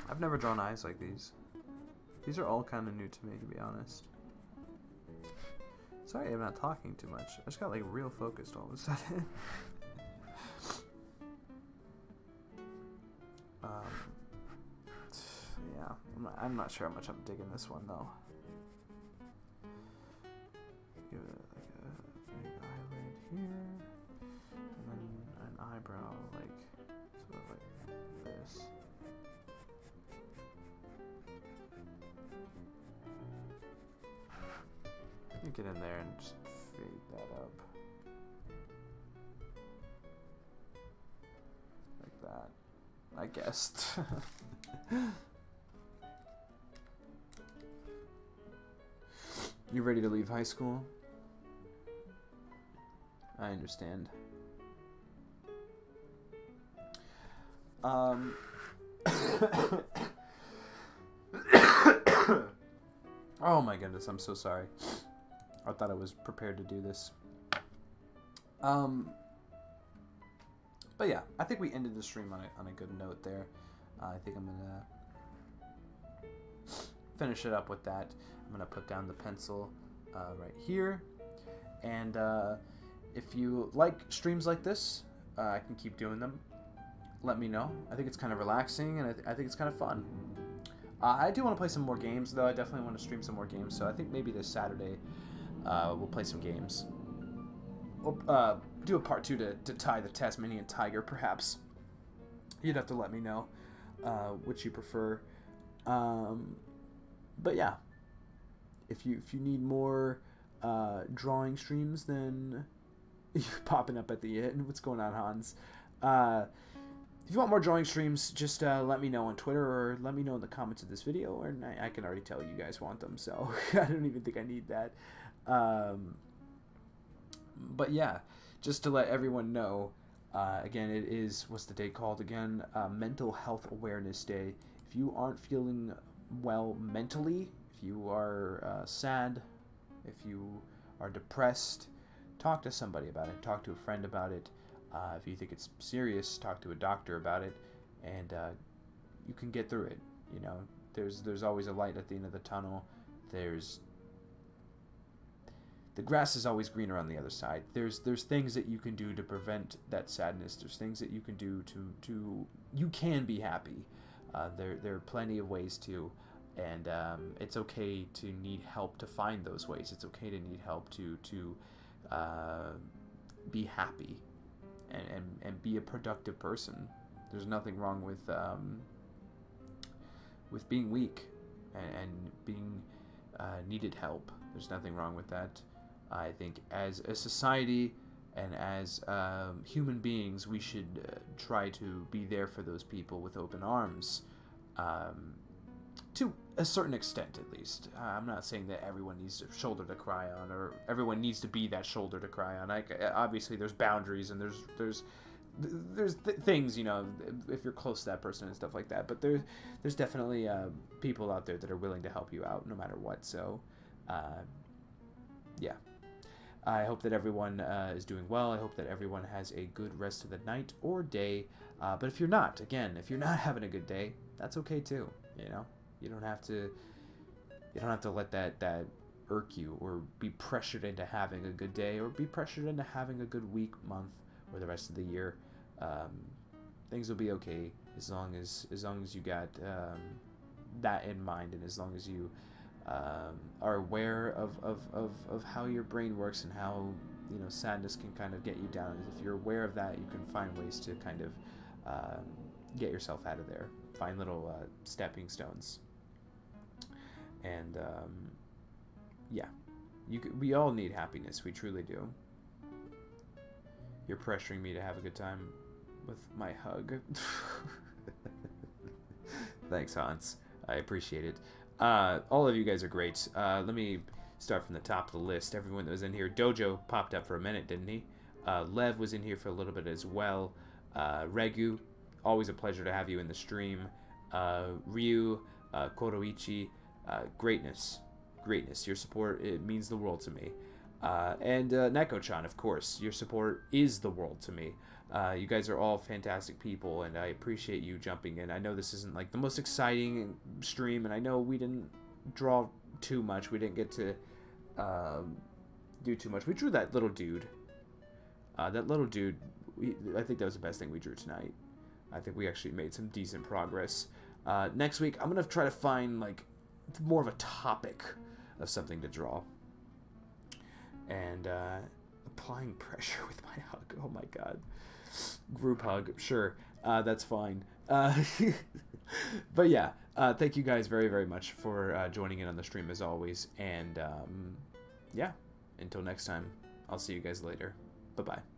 I've never drawn eyes like these. These are all kind of new to me, to be honest. Sorry I'm not talking too much. I just got like real focused all of a sudden. Yeah, I'm not sure how much I'm digging this one though. Give it like a big eyelid here, and then an eyebrow like sort of like this. You get in there and just fade that up. Like that, I guessed. You ready to leave high school? I understand. Oh my goodness, I'm so sorry. I thought I was prepared to do this. But yeah, I think we ended the stream on a good note there. I think I'm gonna finish it up with that. I'm gonna put down the pencil right here, and if you like streams like this, I can keep doing them. Let me know. I think it's kind of relaxing, and I think it's kind of fun. I do want to play some more games, though. I definitely want to stream some more games, so I think maybe this Saturday we'll play some games. We'll do a part 2 to tie the Tasmanian Tiger, perhaps. You'd have to let me know which you prefer. But yeah, if you need more drawing streams, then you're popping up at the end. What's going on, Hans? If you want more drawing streams, just let me know on Twitter or let me know in the comments of this video, and I can already tell you guys want them, so I don't even think I need that. But yeah, just to let everyone know, again, it is, what's the day called again? Mental Health Awareness Day. If you aren't feeling well mentally, if you are sad, if you are depressed, talk to somebody about it. Talk to a friend about it. If you think it's serious, talk to a doctor about it, and you can get through it. You know, there's always a light at the end of the tunnel. The grass is always greener on the other side. There's things that you can do to prevent that sadness. There's things that you can do to you can be happy. There are plenty of ways to, and it's okay to need help to find those ways. It's okay to need help to be happy and be a productive person. There's nothing wrong with being weak and being needed help. There's nothing wrong with that. I think as a society and as human beings, we should try to be there for those people with open arms, to a certain extent at least. I'm not saying that everyone needs a shoulder to cry on, or everyone needs to be that shoulder to cry on. Obviously, there's boundaries and there's things, you know, if you're close to that person and stuff like that. But there's definitely people out there that are willing to help you out no matter what. So, yeah. I hope that everyone is doing well. I hope that everyone has a good rest of the night or day. But if you're not, again, if you're not having a good day, that's okay too. You know, you don't have to let that irk you or be pressured into having a good day or be pressured into having a good week, month, or the rest of the year. Things will be okay as long as you got that in mind, and as long as you are aware of how your brain works and how, you know, sadness can kind of get you down. If you're aware of that, you can find ways to kind of get yourself out of there. Find little stepping stones. And yeah, we all need happiness. We truly do. You're pressuring me to have a good time with my hug. Thanks, Hans. I appreciate it. All of you guys are great. Let me start from the top of the list. Everyone that was in here. Dojo popped up for a minute, didn't he? Lev was in here for a little bit as well. Regu, always a pleasure to have you in the stream. Ryu, Koroichi, greatness. Your support, it means the world to me. And Neko-chan, of course. Your support is the world to me. You guys are all fantastic people, and I appreciate you jumping in. I know this isn't like the most exciting stream, and I know we didn't draw too much. We didn't get to do too much. We drew that little dude. I think that was the best thing we drew tonight. I think we actually made some decent progress. Next week, I'm going to try to find, like, more of a topic of something to draw. And, applying pressure with my hug. Oh, my God. Group hug. Sure. That's fine. But, yeah. Thank you guys very, very much for joining in on the stream, as always. And, yeah. Until next time, I'll see you guys later. Bye-bye.